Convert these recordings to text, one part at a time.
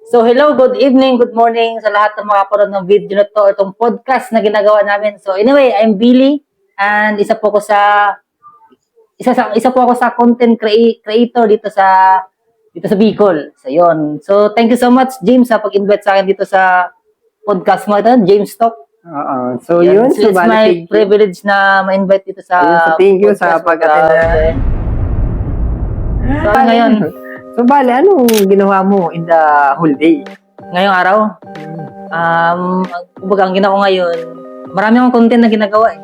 So hello, good evening, good morning sa lahat ng makapanood ng video na to, itong podcast na ginagawa namin. So anyway, I'm Billy and isa po ako sa creator dito sa Bicol. So yun. So thank you so much James sa pag-invite sa akin dito sa podcast mo ito, James Talk. Oo. So yun, So, it's my bali, privilege na ma-invite dito sa ayun, so thank you sa podcast mo. pag-attend. So ngayon, So bali, anong ginawa mo in the whole day? ngayong araw, kumbaga ang ginawa ko ngayon, marami akong content na ginagawa eh.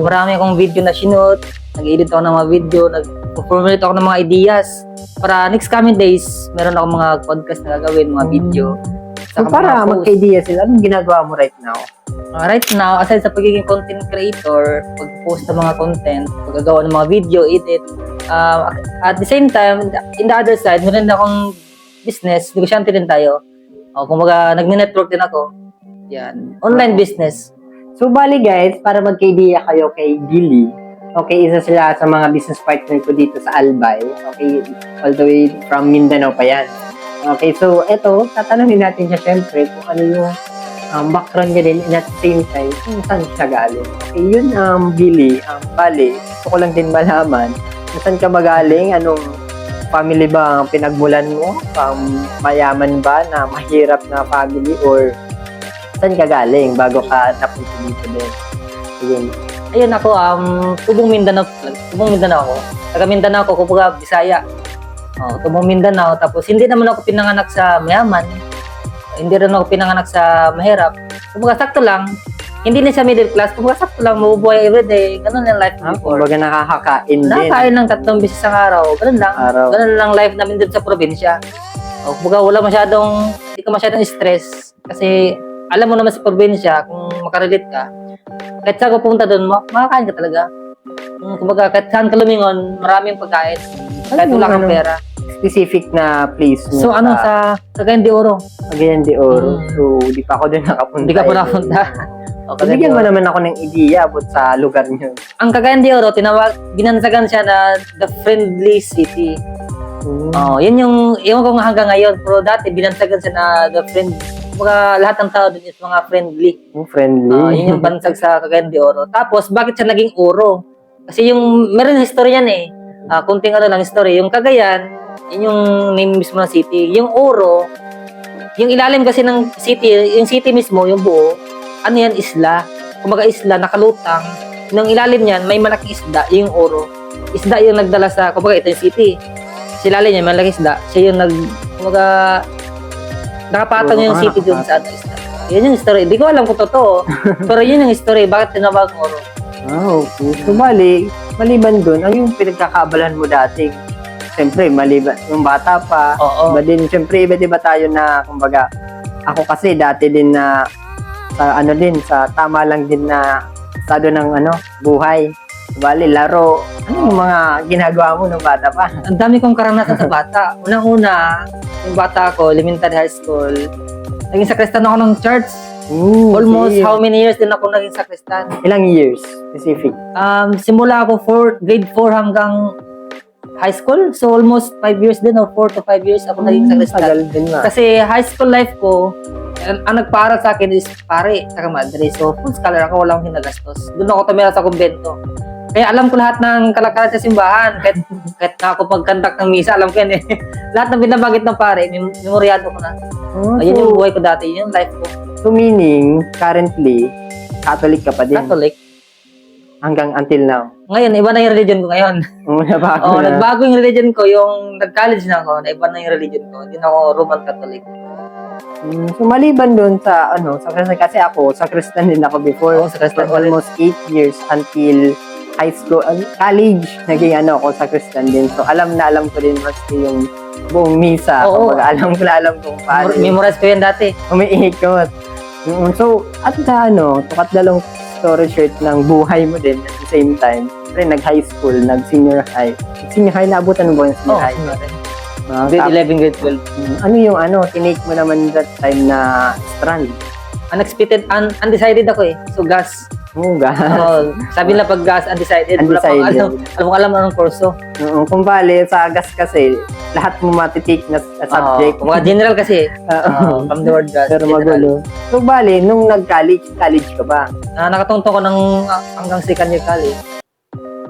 Marami akong video na sinut, nag-edit ako ng mga video, nag-formulate ako ng mga ideas. Para next coming days, meron ako mga podcast na gagawin, mga video. So Saka para mga post. magka-idea sila, anong ginagawa mo right now? Right now, aside sa pagiging content creator, pag-post ng mga content, paggagawa ng mga video, edit, at the same time, in the other side, meron na akong business, negosyante din tayo. Kumbaga, nag-network din ako. Yan. Online business. So bali guys, para magka-idea kayo kay Billy, okay, isa sila sa mga business partner ko dito sa Albay. Okay, all the way from Mindanao pa yan. Okay, so eto, tatanungin natin siya syempre kung ano yung background niya din and at the same time, kung saan siya galing. Okay, yun Billy, bali, gusto ko lang din malaman, kung saan ka magaling, anong family ba ang pinagmulan mo? Mayaman ba na mahirap na family or saan ka galing bago ka napunta dito din? Yun. Ayun ako, Tubong Mindanao ako. Taga Mindanao ako, kumbaga Bisaya. Tubong Mindanao, tapos hindi naman ako pinanganak sa mayaman. Hindi rin ako pinanganak sa mahirap. Kumbaga sakto lang, hindi na sa middle class, kumbaga sakto lang, mabubuhay everyday. Ganun yung life before. Kumbaga nakakakain din. Nakakain lang 3 beses ang araw. Ganun lang. Araw. Ganun lang life namin dito sa probinsya. Kumbaga hindi ka masyadong stress. Kasi alam mo naman sa probinsya, kung makarelate ka, kahit saan ka pumunta doon, makakain ka talaga. Kumbaga, kahit saan ka lumingon, maraming pagkain. Kahit wala kang pera. Specific na place mo. So sa Cagayan de Oro. Cagayan de Oro. So, di pa ako din nakapunta. Hindi ka pa napunta. Bigyan mo naman ako ng ideya about sa lugar niyo. Ang Cagayan de Oro, binansagan siya na the friendly city. Yun yung kung hanggang ngayon. Pero dati, binansagan siya na the friendly. Mga lahat ng tao dun is mga friendly. Friendly. Yun yung bansag sa Cagayan de Oro. Tapos, bakit siya naging Oro? Kasi meron history yan eh. Kunting lang history. Yung Cagayan, yun yung name mismo ng city. Yung Oro, yung ilalim kasi ng city, yung city mismo, yung buo, ano yan, isla. Kumbaga isla, nakalutang. Nung ilalim niyan, may malaking isda, yung Oro. Isda yung nagdala sa, kumbaga ito yung city. Sa ilalim niya, malaking isda. Siya yung kumbaga, nakapatong yung city dun sa isda. Yun yung story. Hindi ko alam kung totoo. Pero yun yung story. Bakit tinawag Oro? Okay. So, maliban dun, ano yung pinagkakaabalahan mo dating? Siyempre, maliban, yung bata pa. Oo. Iba din, siyempre, iba tayo na, kumbaga, ako kasi dati din na, sa tama lang din na, estado ng, buhay. Bali, laro. Ano yung mga ginagawa mo nung bata pa? Ang dami kong karanasan sa bata. Unang-una, yung bata ko, elementary high school, naging sakristan ako ng church. Almost how many years din ako naging sakristan? Ilang years specific? Simula ako grade 4 hanggang high school. So almost 5 years din o 4 to 5 years ako naging sakristan. Tagal din na. Kasi high school life ko, ang nagpaaral sa akin is pare, saka madre. So full scholar ako, walang hinagastos. Doon ako tumira sa kumbento. Kaya alam ko lahat ng kalakaran sa simbahan. Kahit na ako pag-conduct ng misa, alam ko yan eh. Lahat ng binabagit ng pare, memoryado ko na. Ayun yung buhay ko dati, yun yung life ko. So meaning, currently, Catholic ka pa din? Catholic. Hanggang until now? Ngayon, iba na yung religion ko ngayon. Nabago na. Nagbago yung religion ko, yung nag-college na ako, iba na yung religion ko. Hindi na ako Roman Catholic. So maliban doon sa Christian, kasi ako, sa Christian din ako before. Sa Christian for almost 8 years until high school, college, naging ako sa Christian din. So alam ko din mas yung buong misa. Kumbaga, alam ko kung paano. Memorize ko yan dati. Umiikot. So, at to cut the long story short ng buhay mo din at the same time, nag-high school, nag-senior high. Senior high, naabutan mo ba yung senior high? Grade 11, grade 12. Ano yung tinake mo naman that time na strand? Unexpected, undecided ako eh. So gas. Muga. Sabi nila pag gas undecided, wala pang Undecided. alam anong kurso. Kung bali, sa gas kasi, lahat mo matitake na subject. Mga general kasi, from the word gas. Pero general. magulo. So, bali, nung college ka ba? Nakatungtong ko ng hanggang second year college.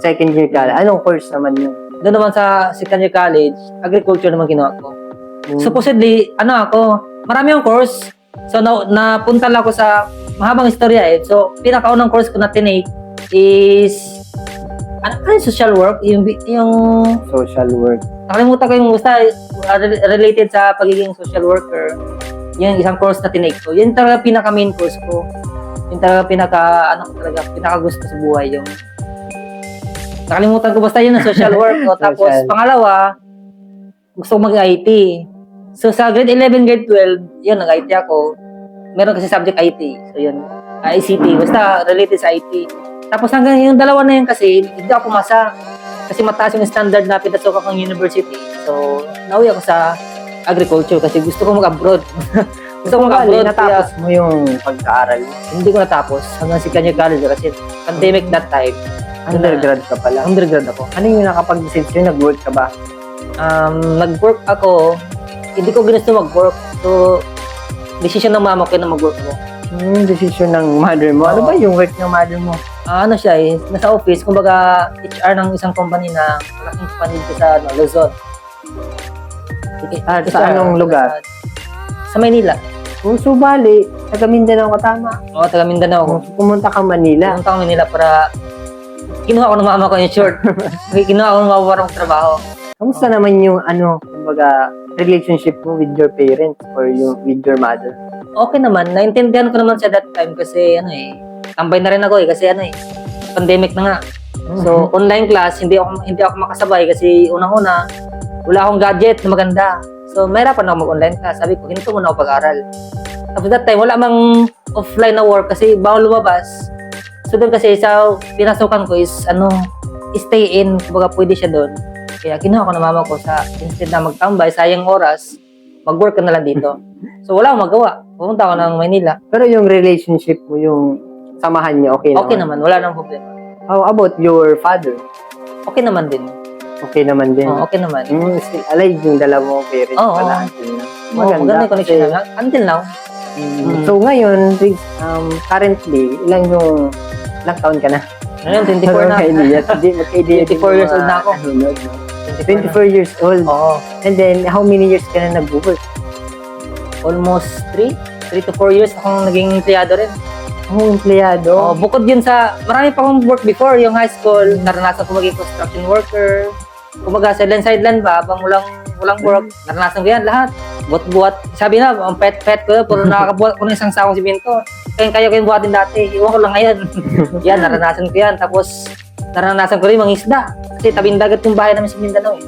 Second year ka. Anong course naman yun? Doon naman sa second year college, agriculture naman ginawa ko. Supposedly, marami akong course. So, napunta lang ako sa mahabang istorya eh. So, pinakaunang course ko na tinake is ano yung social work? Yung Social work. nakalimutan ko yung basta related sa pagiging social worker. Yung isang course na tinake ko. Yun talaga pinaka main course ko. Yun talaga pinaka gusto sa buhay yung nakalimutan ko basta yun na social work ko. Tapos pangalawa, gusto ko mag-IT. So sa grade 11, grade 12, yun, nag-IT ako. Meron kasi subject IT. So yun, ICT. Basta related sa IT. Tapos hanggang yung dalawa na yun kasi, hindi ako pumasa. Kasi mataas yung standard na pinasok akong university. So, nauwi ako sa agriculture kasi gusto ko mag-abroad. gusto ko mag-abroad. Natapos mo yung pagkaaral. Hindi ko natapos. Hanggang si Kanya College kasi pandemic that time. Undergrad ka pala. Undergrad ako. Ano yung nakapag-decide sa'yo? Nag-work ka ba? Nag-work ako. Hindi ko ginusto mag-work. So, decision ng mama ko na mag-work ako. Decision ng mother mo. Ano ba yung work ng mother mo? Ano siya eh, nasa office, kumbaga HR ng isang company na malaking company dito sa Luzon. Sa anong lugar? Sa Maynila. So, bali, taga Mindanao ka, tama? Oo, taga Mindanao ako. Pumunta ka Manila. Pumunta ako Manila para kinuha ko ng mama ko yung short. Kinuha ko ng mama ko ng trabaho. Kamusta naman yung kumbaga, relationship mo with your parents or with your mother? Okay naman, naintindihan ko naman sa that time kasi tambay na rin ako kasi pandemic na nga. So, online class, hindi ako makasabay kasi unang-una, wala akong gadget na maganda. So, mahirapan ako mag-online class. Sabi ko, hinto muna ako pag-aral. Tapos that time, wala mang offline na work kasi bawal lumabas. So, doon kasi sa pinasukan ko is, stay in. Kumbaga, pwede siya doon. Kaya kinuha ko na mama ko instead na magtambay, sayang oras, mag-work ka na lang dito. So, wala akong magawa. Pumunta ako ng Manila. Pero yung relationship mo, yung samahan niya, okay naman? Okay naman, wala nang problema. How about your father? Okay naman din. Okay naman din. Okay naman. Still alive yung dalawang parents pala. Maganda yung connection namin. Until now. So ngayon, currently, ilang taon ka na? Ngayon, 24 na. Magka-idea. 24 years old na ako. 24 years old. Oo. And then, how many years ka na nag-work? Almost 3 to 4 years akong naging empleyado rin. Empleyado? Bukod yun marami pa akong work before, yung high school, naranasan ko maging construction worker. Kumaga, sideline ba, habang walang work, naranasan ko yan lahat. Buat-buat. Sabi na, ang pet ko, puro nakakabuhat ko ng isang sakong simento. Kayong buhatin dati, iwan ko lang ngayon. Yan, naranasan ko yan. Tapos, naranasan ko rin mangisda. Kasi tabing dagat yung bahay namin sa Mindanao eh.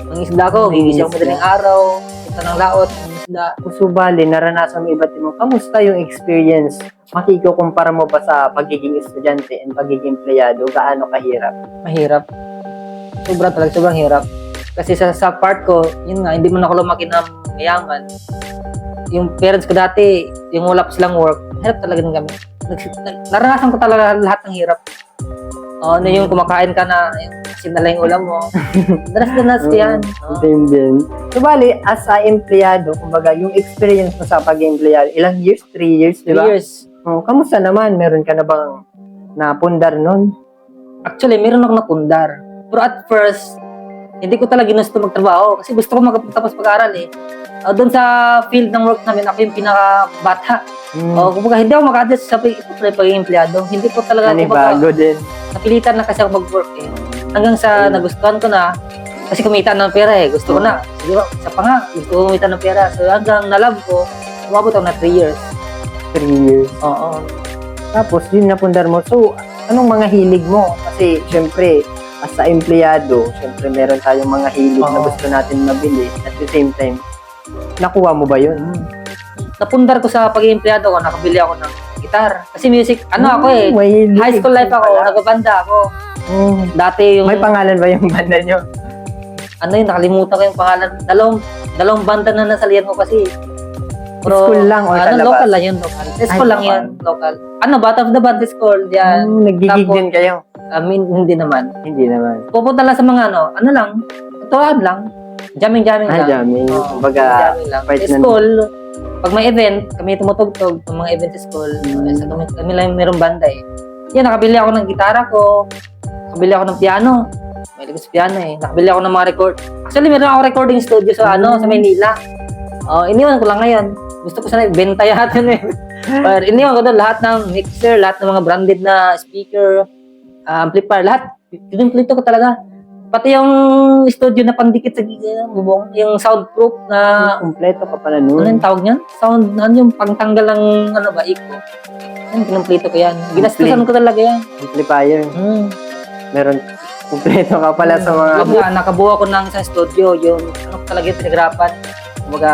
Mangisda ko, gigising ako madaling araw, ito ng laot, mangisda. So, bali, naranasan mo iba't ibang. Kamusta yung experience? Makikukumpara mo ba sa pagiging estudyante and pagiging empleyado? Gaano kahirap? Mahirap. Sobrang hirap. Kasi sa part ko, yun nga, hindi mo na ako lumaki na mayaman. Yung parents ko dati, yung wala pa silang work, hirap talaga din kami. Naranasan ko talaga lahat ng hirap. Yung kumakain ka na, kasi nala yung ulam mo. Danas ko yan. Same din. So, bali, as a empleyado, kumbaga, yung experience mo sa pagiging empleyado, ilang years? 3 years, di ba? 3 years. Kamusta naman? Meron ka na bang napundar nun? Actually, meron akong napundar. Pero at first, hindi ko talaga ginusto magtrabaho kasi gusto ko magtapos pag-aaral eh. Doon sa field ng work namin, ako yung pinaka-bata. Kumbaga, hindi ako maka-adjust sa pagiging empleyado. Hindi ko talaga, bago din. Napilitan na kasi ako mag-work eh. Hanggang sa nagustuhan ko na, kasi kumita ng pera eh. Gusto ko na. Sige, isa pa nga, gusto ko kumita ng pera. So hanggang na-love ko, umabot ako na 3 years. 3 years. Oo. Tapos, yun napundar mo. So, anong mga hilig mo? Kasi, syempre, as a empleyado, syempre, meron tayong mga hilig na gusto natin mabili. At the same time, nakuha mo ba yun? Napundar ko sa pagiging empleyado ko, nakabili ako ng gitar. Kasi music, ako eh. High school life ako, nagbabanda ako. Dati yung... May pangalan ba yung banda nyo? Nakalimutan ko yung pangalan. Dalawang banda na nasalihan ko kasi. School lang or sa labas? Local lang yun, local. School lang local. yun, local. Bat of the band school, yan. Nagigig Tapos, din kayo? Hindi naman. Hindi naman. Pupunta lang sa mga lang, tuwad lang. Jamming-jamming lang. Jamming. Oo, Kumbaga, jamming lang. part Sa ng- school, pag may event, kami tumutugtog ng mga event sa school. Sa kami lang mayroong banda eh. Yan, nakabili ako ng gitara ko. Nakabili ako ng piano. May sa piano eh. Nakabili ako ng mga record. Actually, meron ako recording studio sa sa Maynila. Iniwan ko lang ngayon. Gusto ko sana ibenta yata eh. Pero iniwan ko doon lahat ng mixer, lahat ng mga branded na speaker, amplifier, lahat. Pinimplito ko talaga. Pati yung studio na pandikit sa bubong, yung soundproof na, Kompleto ka pala ano nun. yung tawag niyan? Yung pangtanggal ng, echo. Yan, pinimplito ko yan. Ginastusan ko talaga yan. Amplifier. Meron. Kompleto ka pala sa mga... Nakabuo ko ng isang studio, yung, talaga yung pinagrapan. Kumbaga,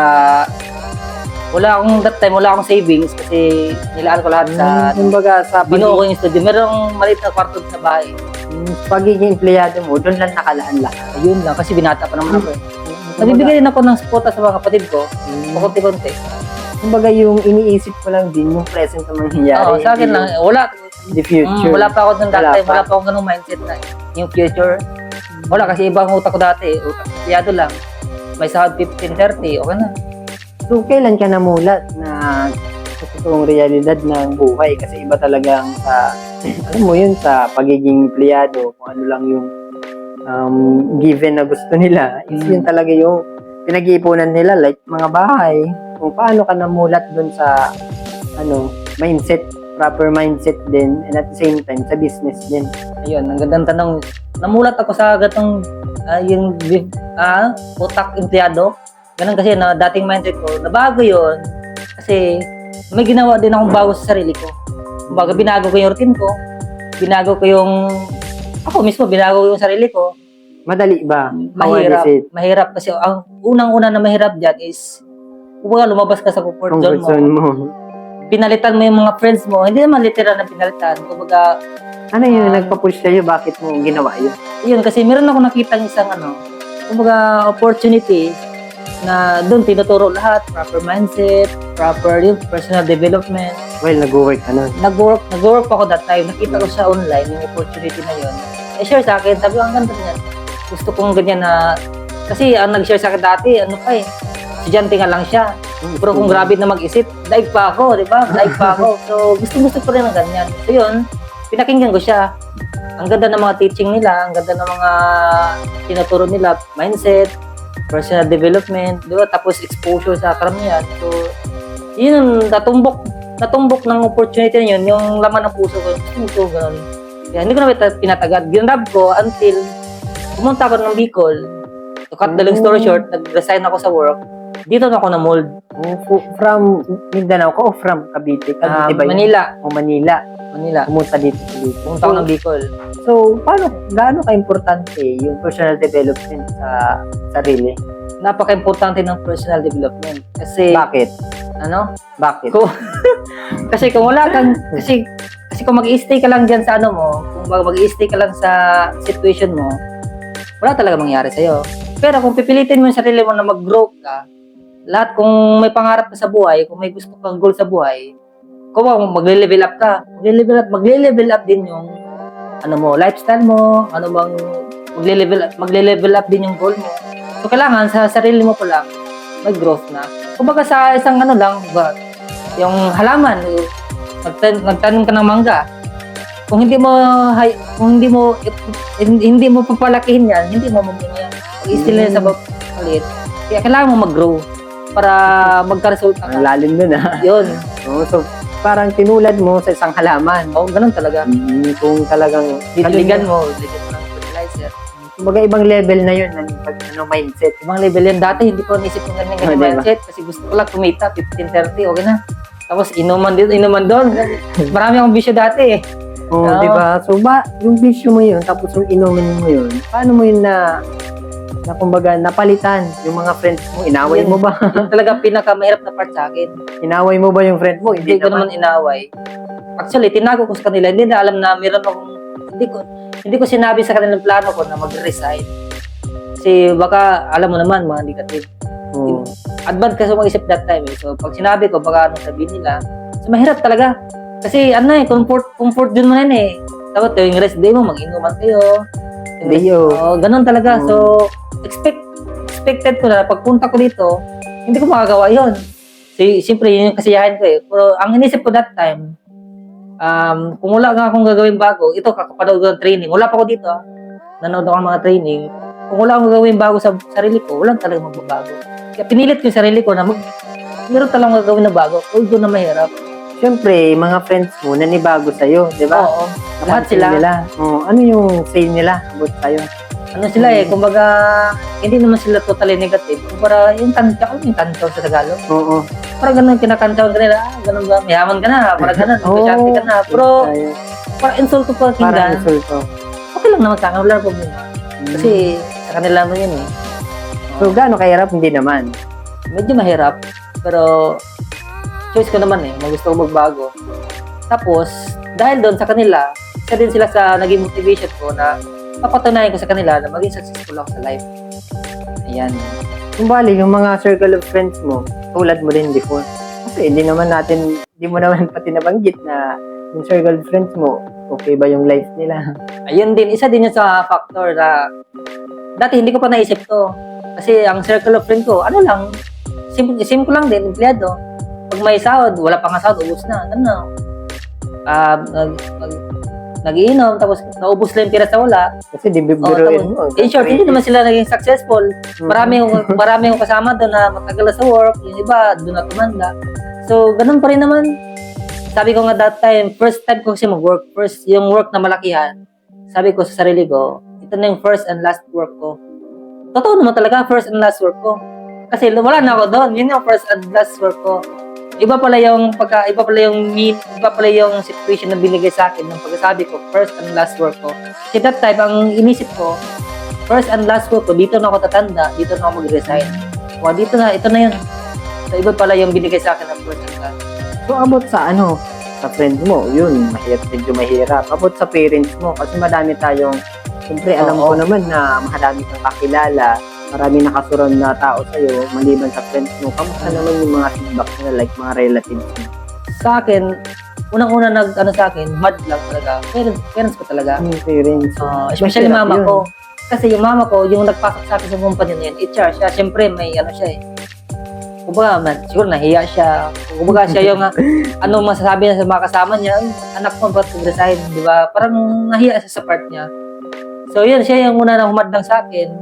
wala akong savings kasi nilaan ko lahat sa, Kumbaga, sa binuo ko yung studio. Merong maliit na kwarto sa bahay. pagiging empleyado mo, doon lang nakalaan lahat. Ayun lang, kasi binata pa naman ako eh. Nagbibigay din ako ng suporta sa mga kapatid ko, pakunti-kunti. Kumbaga yung iniisip ko lang din, yung present na mangyayari. Oo, sa akin lang, wala. The future. Wala pa ako dun Wala dati, pa. wala pa akong ganung mindset na yung future. Wala, kasi ibang utak ko dati, utak empleyado lang. May sahod 15-30, okay na. So, kailan ka namulat na sa totoong realidad ng buhay? Kasi iba talagang sa, alam mo yun, sa pagiging empleyado, kung ano lang yung given na gusto nila, is yun talaga yung pinag-iipunan nila, like mga bahay, kung paano ka namulat dun sa, mindset, proper mindset din, and at the same time, sa business din. Ayun, ang gandang tanong. Namulat ako sa gatong utak empleyado. Ganun kasi na dating mindset ko, nabago yun. Kasi may ginawa din akong bago sa sarili ko. Kumbaga, binago ko yung routine ko. Binago ko yung... Ako mismo, binago ko yung sarili ko. Madali ba? How Mahirap. is it? Mahirap kasi ang unang-una na mahirap dyan is kumbaga lumabas ka sa comfort zone mo. Zone mo. Pinalitan mo yung mga friends mo. Hindi naman literal na pinalitan. Kumbaga, Ano yun, nagpa-push sa'yo, bakit mo ginawa yun? yun, kasi meron ako nakita isang kumbaga opportunity na doon tinuturo lahat, proper mindset, proper yung personal development. Well, nag-work ka nun. Nag-work ako that time, nakita ko sa online yung opportunity na yun. Share sa akin, sabi ko, ang ganda niyan. Gusto kong ganyan na, kasi ang nag-share sa akin dati, estudyante nga lang siya. Pero kung grabe na mag-isip, daig pa ako, di ba? Daig pa ako. So, gusto ko rin ng ganyan. So, yun, pinakinggan ko siya. Ang ganda ng mga teaching nila, ang ganda ng mga tinuturo nila, mindset, personal development, di ba? Tapos exposure sa karamihan. So, yun, natumbok ng opportunity na yun, yung laman ng puso ko, gusto ko, ganun. Kaya hindi ko na pinatagad. Ginrab ko until pumunta ako ng Bicol. To cut the long story short, nag-resign ako sa work. Dito na ako na-mold. From Mindanao ka o from Cavite? Cavite ba yun? Manila. O Manila. Pumunta dito sa Bicol. Pumunta ako ng Bicol. So, gaano ka-importante yung personal development sa sarili? Napaka-importante ng personal development. Kasi, Bakit? Bakit? Kasi kung wala kang, kasi kung mag-i-stay ka lang dyan sa kung mag-i-stay ka lang sa situation mo, wala talaga mangyari sa'yo. Pero kung pipilitin mo yung sarili mo na mag-grow ka, lahat kung may pangarap ka sa buhay, kung may gusto kang goal sa buhay, kung magle-level up ka, magle-level up din yung lifestyle mo, magle-level up din yung goal mo. So kailangan sa sarili mo pa lang may growth na. Kumbaga sa isang yung halaman, nagtanim ka ng mangga. Kung hindi mo papalakihin yan, hindi mo mamunga yan. Pag-i-still na sa maliit. Kaya kailangan mo mag-grow para magka-resulta ka. Ang lalim nun Yun. So, parang tinulad mo sa isang halaman. Ganun talaga. Kung talagang Diligan mo ng fertilizer. Kumbaga ibang level na yun ng mindset. Ibang level yan. Dati hindi ko naisip yung ganyan Diba? mindset kasi gusto ko lang kumita, 15-30, okay na. Tapos inuman doon. Marami akong bisyo dati eh. Oo, Oo. di ba? So, yung bisyo mo yun, tapos yung inumin mo yun, paano mo yun na kumbaga, napalitan yung mga friends mo? Inaway mo ba? Yun talaga pinakamahirap na part sa akin. Inaway mo ba yung friend mo? Hindi ko naman inaway. Actually, tinago ko sa kanila. Hindi na alam na meron akong, hindi ko sinabi sa kanilang plano ko na mag-resign. Kasi baka, alam mo naman, mga negative. Oo. advance kasi mag-isip that time eh. So, pag sinabi ko, baka anong sabihin nila. So, mahirap talaga. Kasi, comfort din mo yan eh. Tapos, yung rest day mo, mag-inuman kayo. Leo. Ganun talaga. So, expected ko na pagpunta ko dito, hindi ko makagawa yun. So, siyempre, yun yung kasiyahan ko eh. Pero, ang inisip ko that time, kung wala nga akong gagawin bago, ito, kakapanood ko ng training. Wala pa ako dito, nanood ako ng mga training. Kung wala akong gagawin bago sa sarili ko, walang talaga magbabago. Kaya pinilit ko yung sarili ko na meron talagang gagawin na bago, although na mahirap. Siyempre, mga friends mo, nanibago sa'yo, di ba? Oo. Lahat sila. Nila. Ano yung say nila about sa'yo? Ano sila eh, kumbaga, hindi naman sila totally negative. Kumpara, yung tantyaw sa Tagalog. Oo. Parang ganun, kinakantyaw ka nila, ganun ba, mayaman ka na, parang ganun, negosyante ka na. Pero, parang insulto pa Parang kinda. insulto. Okay lang naman sa akin, wala na problema. Kasi, sa kanila mo yun eh. So, gaano kahirap? Hindi naman. Medyo mahirap, pero choice ko naman eh, na gusto ko magbago. Tapos, dahil doon sa kanila, isa din sila sa naging motivation ko na papatunayan ko sa kanila na maging successful ako sa life. Ayan. Kung bali, yung mga circle of friends mo, tulad mo rin before. Kasi hindi mo naman pati nabanggit na yung circle of friends mo, okay ba yung life nila? Ayun din, isa din yun sa factor na dati hindi ko pa naisip to. Kasi ang circle of friends ko, ano lang, simple lang din, empleyado. Pag may sahod, wala pa nga sahod, ubus na. Ano? Nag-iinom, tapos naubos lang yung pira sa wala. Kasi di bibiruin mo. In short, hindi naman sila naging successful. Marami yung kasama doon na matagal na sa work, yung iba doon na tumanda. So, ganun pa rin naman. Sabi ko nga that time, first time ko kasi mag-work, first yung work na malakihan, sabi ko sa sarili ko, ito na yung first and last work ko. Totoo naman talaga, first and last work ko. Kasi wala na ako doon, yun yung first and last work ko. Iba pala yung situation na binigay sa akin ng pagkasabi ko, first and last work ko. Kasi that time, ang inisip ko, first and last work ko, dito na ako tatanda, dito na ako mag-resign. Dito na, ito na yun. So, iba pala yung binigay sa akin ng first and last. So, about sa sa friends mo, yun, medyo mahirap. About sa parents mo, kasi madami tayong, siyempre, alam ko naman na marami kang kakilala, marami nakasuran na tao sa'yo, maliban sa friends mo. Kamusta naman yung mga feedback nila, like mga relatives mo? Sa akin, unang-una sa akin, mad lang talaga. Parents ko talaga. Parents. Especially Mahirap mama yun. ko. Kasi yung mama ko, yung nagpasok sa akin sa kumpanya na yun, HR siya. Siyempre, may siya eh. Kumbaga, siguro nahiya siya. Kumbaga siya yung masasabi niya sa mga kasama niya, anak mo ba't resign, di ba? Parang nahiya siya sa part niya. So yun, siya yung una na humadlang sa akin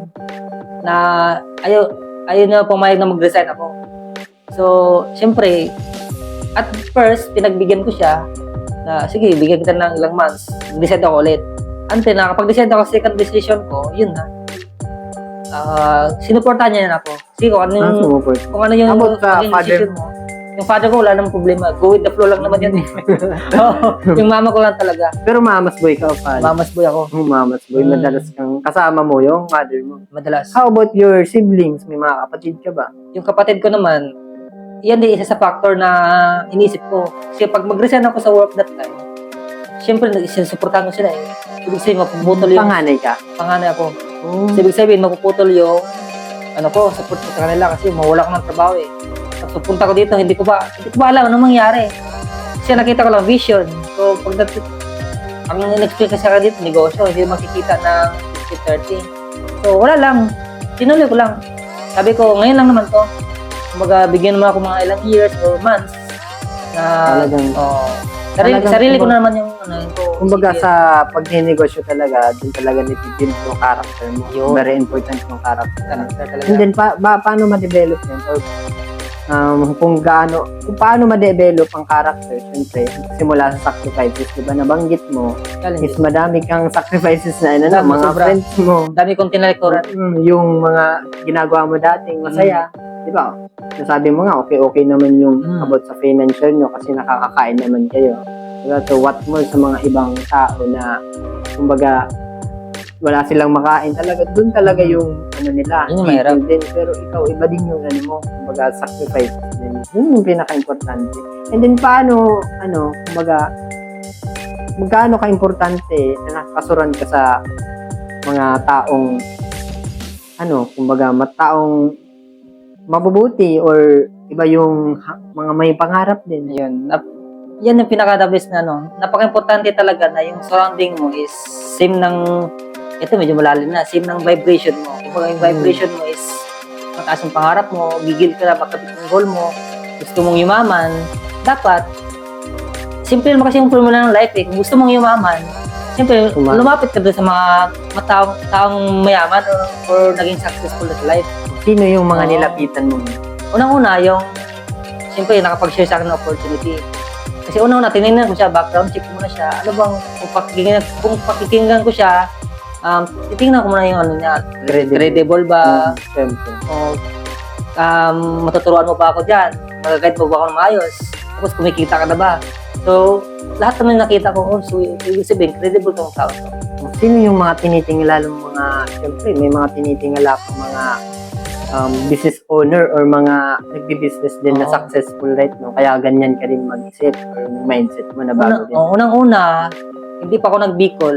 na ayaw na pumayag na mag-resign ako. So, siyempre, at first, pinagbigyan ko siya na, sige, bigyan kita ng ilang months. Decide ako ulit. Until na, kapag decide ako second decision ko, yun na. Sinuportahan niya na ako. Sige, kung ano yung About sa maging father decision mo. Yung father ko, wala namang problema. Go with the flow lang naman yun eh. Yung mama ko lang talaga. Pero mamas boy ka o father? Mamas boy ako. Mamas boy. Madalas kang kasama mo yung mother mo. Madalas. How about your siblings? May mga kapatid ka ba? Yung kapatid ko naman, yan din isa sa factor na inisip ko. Kasi pag mag-resign ako sa work that time, syempre, sinusuportahan ko sila eh. Ibig sabihin, mapuputol yung... Panganay ka? Panganay ako. So, ibig sabihin, mapuputol yung support ko sa kanila kasi mawala ko ng trabaho eh. Tapos punta ko dito, hindi ko ba alam anong mangyari. Kasi nakita ko lang vision. So, ang in-explain kasi ako dito, negosyo, hindi makikita ng 50-30. So, wala lang. Tinuloy ko lang. Sabi ko, ngayon lang naman to. Kumbaga, bigyan mo ako mga ilang years or months na sarili ko na naman yung kumbaga sa pagninegosyo talaga, dun talaga nitibuild yung character mo. Yun. Very important yung character. talaga. And then, paano ma-develop yun? Or, kung paano ma-develop ang character, syempre, simula sa sacrifices, diba nabanggit mo, is madami kang sacrifices na mga sobra. friends mo. Dami kong tinalikuran. Yung mga ginagawa mo dating masaya, diba? Sabi mo nga, okay naman yung about sa financial nyo kasi nakakakain naman kayo. Diba? So, what more sa mga ibang tao na, kumbaga, wala silang makain talaga, dun talaga yung nila. Yun yung mahirap. Din, pero ikaw, iba din yung mo, kumbaga, sacrifice din. Yun yung pinaka-importante. And then, paano, kumbaga, magkano ka-importante na nakasuran ka sa mga taong, kumbaga, taong mabubuti or iba yung mga may pangarap din. Yun. Yan yung pinaka-the best na napaka-importante talaga na yung surrounding mo is same ng, ito medyo malalim na, same ng vibration mo. Kung yung vibration mo is mataas yung pangarap mo, gigil ka na makapit yung goal mo, gusto mong yumaman, dapat, simple naman kasi yung formula ng life eh. Kung gusto mong yumaman, simple, lumapit ka doon sa mga taong mayaman or naging successful sa life. Sino yung mga nilapitan mo? Unang-una, yung siyempre nakapag-share sa akin ng opportunity. Kasi unang-una, tinignan ko siya, background check ko muna siya. Ano bang, kung pakikinggan ko siya, titingnan ko muna yung ano niya, credible ba? Siyempre. O, matuturuan mo ba ako dyan? Mag-guide mo ba ako ng maayos? Tapos kumikita ka na ba? So, lahat naman nakita ko, so, ibig sabihin, credible tong tao to. Sino yung mga tinitingala ng mga, siyempre, may mga tinitingala pa mga business owner or mga nagbi-business din na successful, right? No? Kaya ganyan ka rin mag-isip or mindset mo na bago din. Unang-una, hindi pa ako nag-Bicol,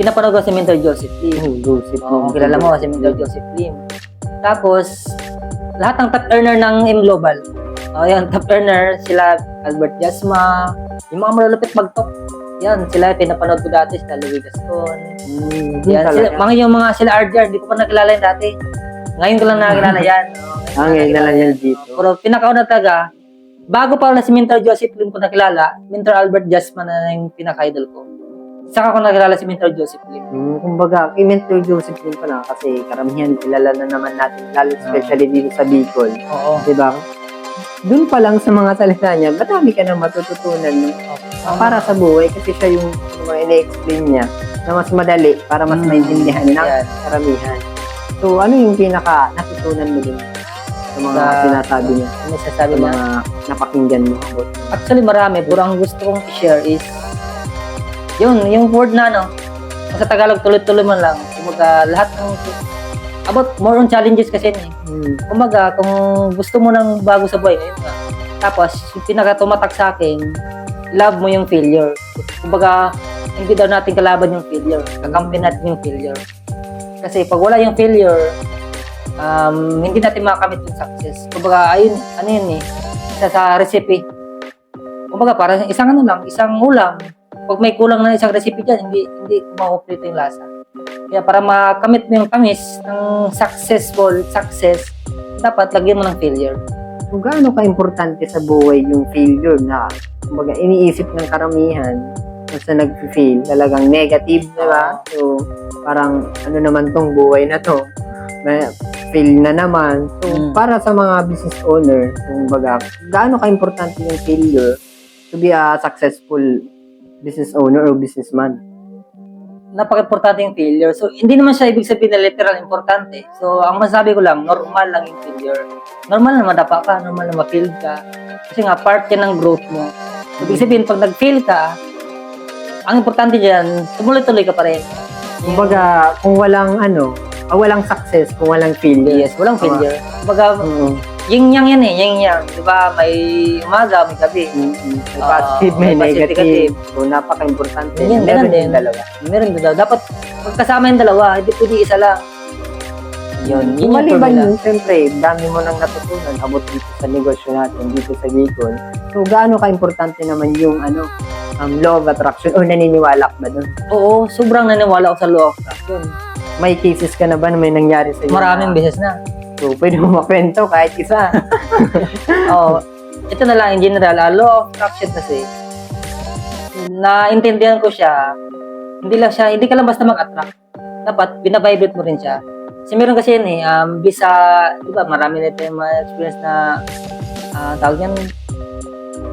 pinapanood ko si Mentor Joseph Lim. Kilala mo si Mentor Joseph Lim. Tapos, lahat ng top earner ng M-Global. Yan, top earner, sila Albert Jasma, yung mga malalapit mag-top. Yan, sila pinapanood ko dati, sila Louis Gaston. Yan, sila RDR, hindi ko pa nakilala yan dati. Ngayon ko lang nakilala yan. Ngayon na lang yan dito. Pero pinakauna talaga, bago pa na si Mentor Joseph Lim ko nakilala, Mentor Albert Jasma na yung pinaka-idol ko. Saka ko nakilala si Mentor Joseph Lim. Kumbaga, Mentor Joseph Lim pa lang kasi karamihan kilala na naman natin, lalo especially dito sa Bicol. Oo. Diba? Doon pa lang sa mga salita niya, madami ka na matututunan para sa buhay kasi siya yung mga ina-explain niya na mas madali para mas maintindihan ng karamihan. So, ano yung pinaka natutunan mo din sa mga sinasabi niya? Ano sasabi Sa niya? mga napakinggan mo? Actually, marami. Pero ang gusto kong i-share is yung word na sa Tagalog tuloy-tuloy man lang. Kumbaga, lahat ng about more on challenges kasi yun eh. Kumbaga, kung gusto mo ng bago sa buhay, ayun nga. Tapos, yung pinaka-tumatak sa akin, love mo yung failure. Kumbaga, hindi daw natin kalaban yung failure. Kakampi natin yung failure. Kasi pag wala yung failure, hindi natin makakamit yung success. Kumbaga, ayun, ano yun eh, isa sa recipe. Kumbaga, para isang isang ulam, pag may kulang na isang recipe dyan, hindi makumpleto yung lasa. Kaya para makamit mo yung tamis ng successful success, dapat lagyan mo ng failure. Kung gaano ka-importante sa buhay yung failure na, kumbaga, iniisip ng karamihan, basta nag-fail, talagang negative, di ba? So, parang, ano naman tong buhay na to? Fail na naman. So, para sa mga business owner, kumbaga, gaano ka-importante yung failure to be a successful business owner or businessman? Napaka-importante yung failure. So, hindi naman siya ibig sabihin na literal importante. So, ang masabi ko lang, normal lang yung failure. Normal na madapa ka, normal na ma-fail ka. Kasi nga, part yan ng growth mo. Ibig sabihin, pag nag-fail ka, ang importante dyan, tumuloy-tuloy ka pa rin. Kumbaga, kung walang walang success, kung walang failure. Yes, walang failure. Kumbaga, yin-yang yan eh, yin-yang. Diba, may umaga, may gabi. May positive, may negative. So, napaka-importante. Meron din. Dalawa. Meron din dalawa. Dapat, magkasama yung dalawa, hindi pwede isa lang. Yun yung Maliban formula. yun, siyempre, dami mo nang natutunan about dito sa negosyo natin, dito sa Bicol. So, gaano ka-importante naman yung law of attraction o naniniwala ka ba dun? Oo, sobrang naniwala ako sa law of attraction. May cases ka na ba na may nangyari sa iyo? Maraming beses na. So, pwede mo makwento kahit isa. Oo. Ito na lang in general, law of attraction kasi, naintindihan ko siya, hindi ka lang basta mag-attract. Dapat, binabibrate mo rin siya. Kasi meron kasi yun eh, bisa, di ba, marami na tayong mga experience na, tawag yan,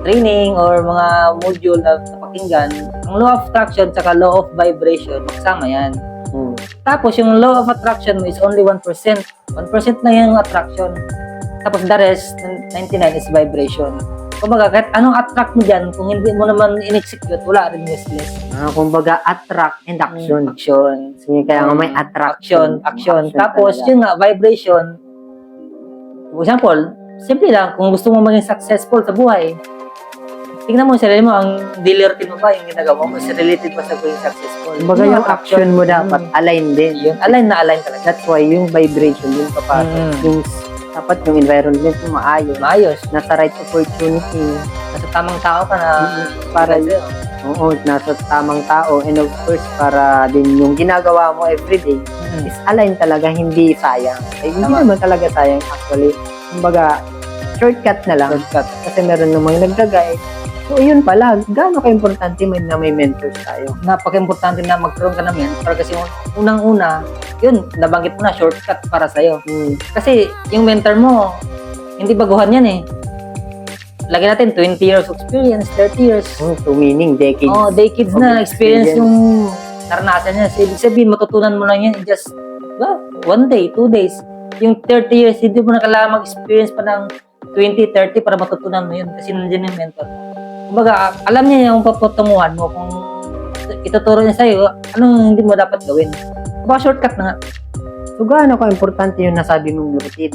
training or mga module na napakinggan. Ang law of attraction saka law of vibration, magsama yan. Tapos, yung law of attraction mo is only 1%. 1% na yung attraction. Tapos, the rest, 99 is vibration. Kumbaga, kahit anong attract mo dyan, kung hindi mo naman in-execute, wala rin useless. Kumbaga, attract and action. Action. Sige, kaya nga may attraction. Action. Tapos, yun nga, vibration. For example, simple lang, kung gusto mo maging successful sa buhay, tingnan mo yung sarili mo, ang daily routine mo ba, yung ginagawa mo, is related pa sa pagiging successful. Kumbaga, yung action mo dapat align din. Yun, align na align talaga. That's why yung vibration, yung papasok, yung dapat yung environment mo maayos. Maayos. Nasa right opportunity. Nasa tamang tao ka na Para oo, nasa tamang tao. And of course, para din yung ginagawa mo everyday is align talaga, hindi sayang. Ay, hindi Tama. naman talaga sayang actually. Kumbaga, shortcut na lang. Shortcut. Kasi meron namang nagka-guide. So, yun pala, gaano ka-importante na may mentors tayo. Napaka-importante na magkaroon ka ng mentor kasi unang-una, yun, nabanggit mo na, shortcut para sa'yo. Kasi yung mentor mo, hindi baguhan yan eh. Lagi natin, 20 years of experience, 30 years. So, meaning decades. Oh, decades of na experience yung naranasan niya. So, ibig sabihin, matutunan mo lang yan in just, one day, 2 days. Yung 30 years, hindi mo na kailangan mag-experience pa ng 20, 30 para matutunan mo yun kasi nandiyan yung mentor. Kumbaga, alam niya yung papatunguhan mo kung ituturo niya sa'yo, anong hindi mo dapat gawin. Kumbaga, shortcut na nga. So, gaano ka-importante yung nasabi mong routine?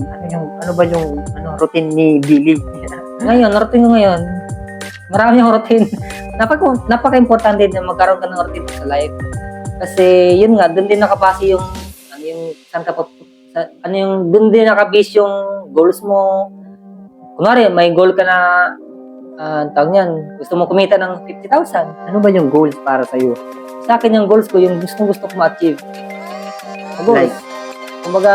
Ano ba yung routine ni Billy? Ngayon, routine ko ngayon, marami yung routine. Napaka-importante na magkaroon ka ng routine sa life. Kasi, yun nga, doon din nakabase yung, saan ka doon din nakabase yung goals mo. Kunwari, may goal ka na, tawag niyan, gusto mo kumita ng 50,000. Ano ba yung goals para sa'yo? Sa akin, yung goals ko, yung gusto ko ma-achieve. Goals. Like? Kumbaga,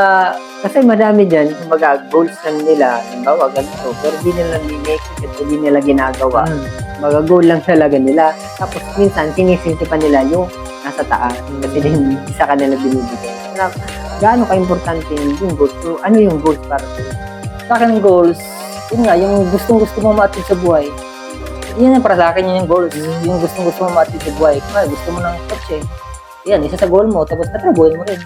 kasi madami dyan, kumbaga, goals lang nila, halimbawa, ganito, pero di nila minake it, di nila ginagawa. Kumbaga, goal lang talaga nila. Tapos, minsan, sinisisi pa nila yung nasa taas. Kasi din, isa ka nila binibigay. Gaano ka-importante yung goals? So, ano yung goals para sa'yo? Sa akin, yung goals, yun nga, yung gusto mo ma-achieve sa buhay. Yun yung para sa akin, yun yung goals. Yung gusto mo ma-achieve sa buhay. Kung gusto mo ng kotse, yan, isa sa goal mo, tapos tatrabuhin mo rin.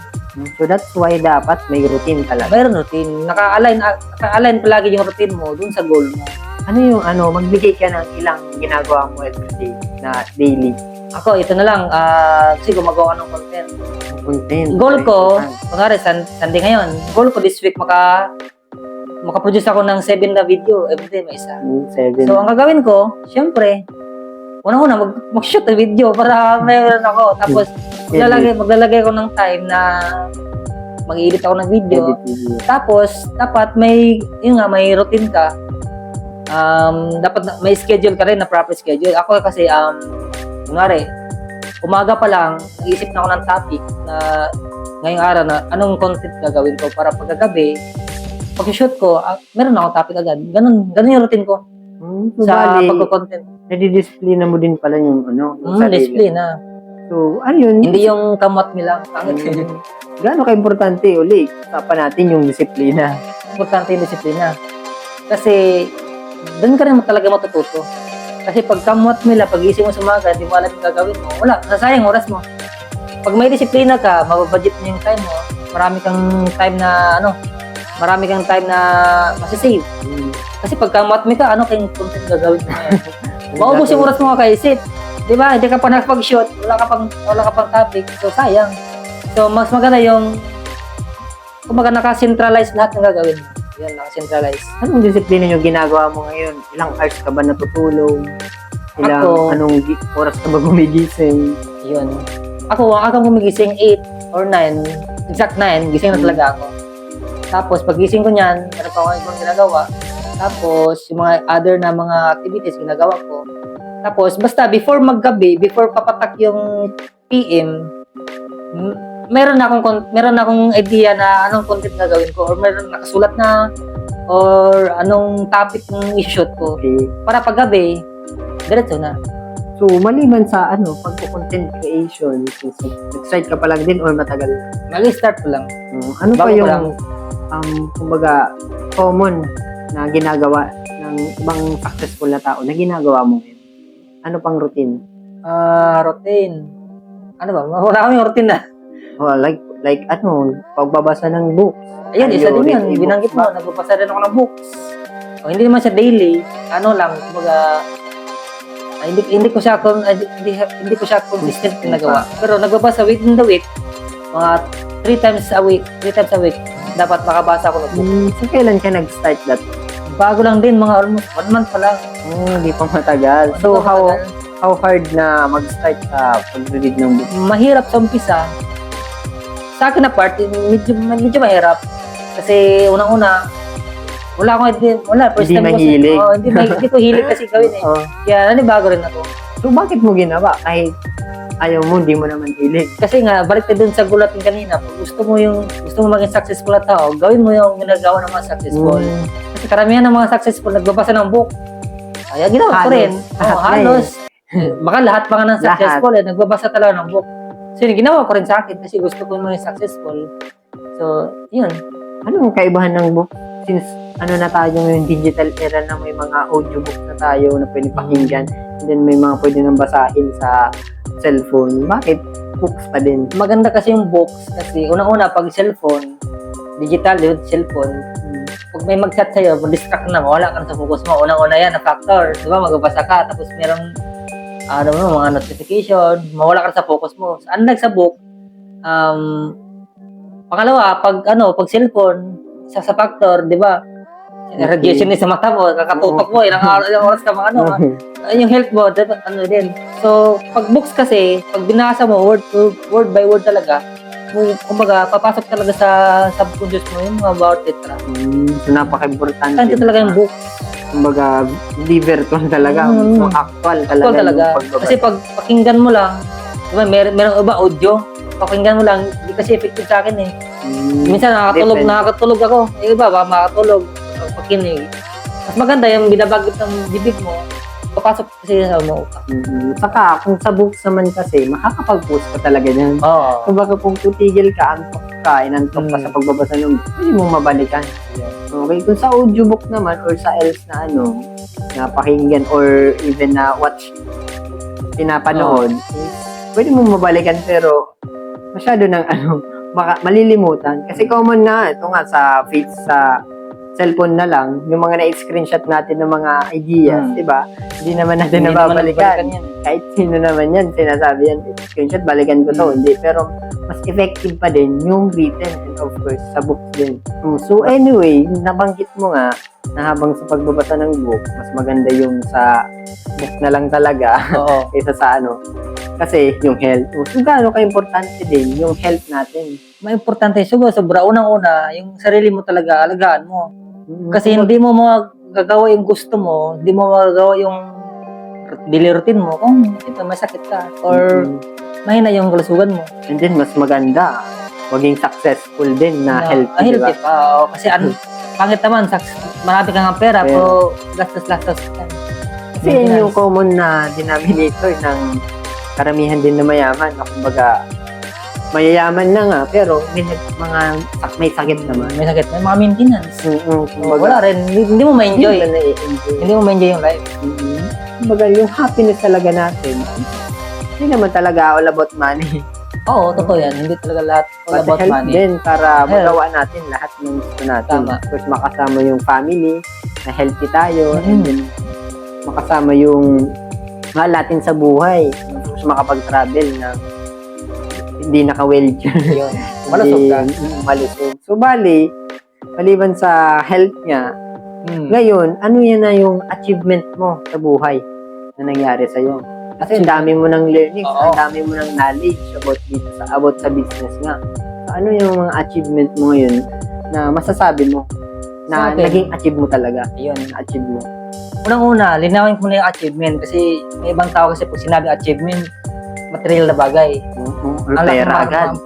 So, that's why dapat may routine talaga. Mayroon routine. Naka-align palagi yung routine mo dun sa goal mo. Ano yung magbigay ka ng ilang ginagawa mo everyday na daily Ako, ito na lang. Kasi gumagawa ng content. content? Goal ko, kunwari, Sunday ngayon, goal ko this week, makaproduce ako ng 7 na video. Everyday may isa. 7. So, ang gagawin ko, syempre, unang-una, mag-shoot ng video para mayroon ako. Tapos, maglalagay ako ng time na mag-edit ako ng video. Tapos, dapat may routine ka. Dapat may schedule ka rin na proper schedule. Ako kasi, kunwari, umaga pa lang, nag-iisip na ako ng topic na ngayong araw na anong content gagawin ko para pagkagabi, pag-shoot ko, meron akong topic agad. Ganun yung routine ko sa pagko-content. Nadi-display na mo din pala yung Display na. So, ano yun? Hindi yung kamot mo lang. Gaano ka-importante ulit? Usapan natin yung disiplina. Importante yung disiplina. Kasi, doon ka rin talaga matututo. Kasi pag kamot mo lang, pag-isip mo sa umaga, di mo alam yung gagawin mo, wala, nasayang oras mo. Pag may disiplina ka, mababudget mo yung time mo, marami kang time na masisave. Kasi pag kamot mo ka, ano kayong content gagawin mo ngayon? Maubos yung oras mo kakaisip. Di ba? Hindi ka pa nakapag-shoot, wala ka pang topic, so sayang. So, mas maganda yung kumbaga naka-centralize lahat ng gagawin mo. Yan, naka-centralize. Anong disiplina yung ginagawa mo ngayon? Ilang hours ka ba natutulog? Anong oras ka ba gumigising? Yun. Ako, ang akong gumigising 8 or 9, exact 9, gising na talaga ako. Tapos, pag gising ko niyan, meron pa akong ibang ginagawa. Tapos, yung mga other na mga activities ginagawa ko. Tapos, basta before maggabi, before papatak yung PM, meron akong idea na anong content gagawin ko or meron nakasulat na or anong topic yung i-shoot ko. Okay. Para paggabi, diretso na. So, maliban sa pagko-content creation, nag-start ka pa lang din or matagal na? Mag-start ko lang. Ano pa Bago pa yung, lang. kumbaga, common na ginagawa ng ibang successful na tao na ginagawa mo ngayon? Ano pang routine? Routine. Ano ba? Wala kaming routine na. Like pagbabasa ng books. Ayun, isa din yun. Binanggit mo, nagbabasa rin ako ng books. O, hindi naman siya daily. Ano lang, kumbaga, hindi ko siya consistent ginagawa. Pero nagbabasa within the week, mga 3 times a week, dapat makabasa ako ng book. So, kailan ka nag-start that? Bago lang din, mga almost 1 month pa lang. Hindi pa matagal. So, how hard na mag-start sa pag-read ng book? Mahirap sa umpisa. Sa akin na part, medyo mahirap. Kasi unang-una, Wala akong first Hindi time ko mahilig. hindi ko hilig kasi gawin eh. Oo. Kaya nanibago rin ako. So, bakit mo ginawa? Kahit ayaw mo, hindi mo naman hilig. Kasi nga, balik ka dun sa gulat yung kanina. Kung gusto mo maging successful na tao, gawin mo yung ginagawa ng mga successful. Kasi karamihan ng mga successful nagbabasa ng book. Kaya ginawa ko Halos. rin. Lahat na Halos. Baka lahat pa nga ng successful nagbabasa talaga ng book. So yun, ginawa ko rin sa akin kasi gusto ko maging successful. So, yun. Ano ang kaibahan ng book? Since na tayo yung digital era na may mga audiobook na tayo na pwede pakinggan, and then may mga pwede nang basahin sa cellphone. Bakit books pa din? Maganda kasi yung books kasi unang-una pag cellphone, digital yun, cellphone, pag may mag-chat sa'yo, distract na, wala ka na sa focus mo. Unang-una yan, na factor. Di ba, magbabasa ka, tapos merong, mga notification, mawala ka na sa focus mo. Unlike sa book, pangalawa, pag cellphone, isa sa factor, di ba, radiation din sa mata mo, kakatutok mo, ilang oras ka yung health mo, dapat din. So, pag books kasi, pag binasa mo, word by word talaga, kumbaga, papasok talaga sa subconscious mo yung mga bawat letra. So, napaka-importante. Tanto talaga yung book. Kumbaga, hindi virtual talaga. So, actual talaga. Actual talaga. Kasi pag pakinggan mo lang, diba, merong iba audio, pakinggan mo lang, hindi kasi effective sa akin eh. Minsan nakakatulog ako. Yung iba, baka makatulog, pakinig. Mas maganda yung binabagit ng bibig mo, papasok kasi sa mo. Saka, kung sa books naman kasi, makakapag-post ka talaga yan. Oo. Kumbaga, kung tutigil ka, inantok ka sa pagbabasa ng book, pwede mong mabalikan. Okay, kung sa audiobook naman, or sa else na na pakinggan, or even na watch, pinapanood, pwede mong mabalikan, pero masyado ng malilimutan. Kasi common na, ito nga, sa cellphone na lang, yung mga na-screenshot natin ng mga ideas, di ba? Hindi naman natin nababalikan. Kahit sino naman yan, sinasabi yan, screenshot, balikan ko to. Hindi, pero mas effective pa din yung written and of course, sa book din. So anyway, nabanggit mo nga na habang sa pagbabasa ng book, mas maganda yung sa book na lang talaga kaysa sa kasi yung health. So gaano ka-importante din yung health natin? Importante, sobra. Unang-una, yung sarili mo talaga, alagaan mo. Kasi hindi mo magagawa yung gusto mo, hindi mo magagawa yung daily routine mo kung ito may sakit ka or mahina yung kalusugan mo. And then mas maganda maging successful din na healthy, healthy diba? pa. Kasi pangit naman, marami kang pera, pero gastos ka. Kasi yun yung common na denominator ng karamihan din na mayaman. Kumbaga, mayayaman na nga, pero may sakit naman. May sakit, may mga maintenance. Wala rin, hindi mo ma-enjoy. Hindi mo ma-enjoy yung life. Kumbaga, yung happiness talaga natin, hindi naman talaga all about money. Oo, totoo yan. Hindi talaga lahat all about health money. din para magawa natin lahat ng gusto natin. Tama. Of course, makasama yung family, na healthy tayo, and then makasama yung mahal natin sa buhay. Of course, makapag-travel na hindi naka-wheelchair. Yun. Malusog ka. Malusog. So, maliban sa health niya, ngayon, ano yan na yung achievement mo sa buhay na nangyari sa'yo? Kasi ang dami mo ng learning, ang dami mo ng knowledge about sa business nga. So, ano yung mga achievement mo ngayon na masasabi mo na naging achieve mo talaga? Yun. Na-achieve mo. Unang-una, linawin ko na yung achievement kasi may ibang tao kasi pag sinabi achievement, material na bagay.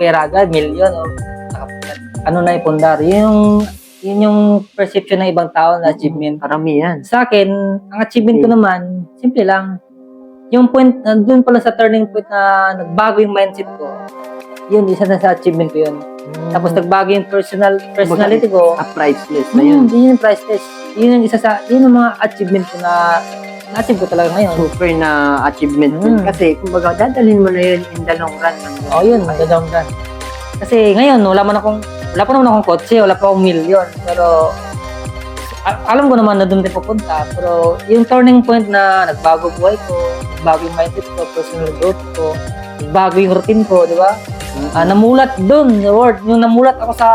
Pera agad, milyon, na ipundar. Yun yung perception ng ibang tao na achievement. Karamihan. Sa akin, ang achievement ko naman, simple lang. Yung point, doon pala sa turning point na nagbago yung mindset ko, yun, isa na sa achievement ko yun. Tapos nagbago yung personality ko. Priceless na yun. Yun yung priceless. Yun yung mga achievement ko na na-achieve ko talaga ngayon. Super na achievement yun. Kasi, kumbaga, dadalhin mo na yun in the long run. Yun, in the long run. Kasi ngayon, wala pa naman akong kotse, wala pa akong milyon. Pero, alam ko naman na doon din pupunta. Pero, yung turning point na nagbago buhay ko, nagbago yung mindset ko, personal growth ko, nagbago yung routine ko, di ba? Namulat doon, yung namulat ako sa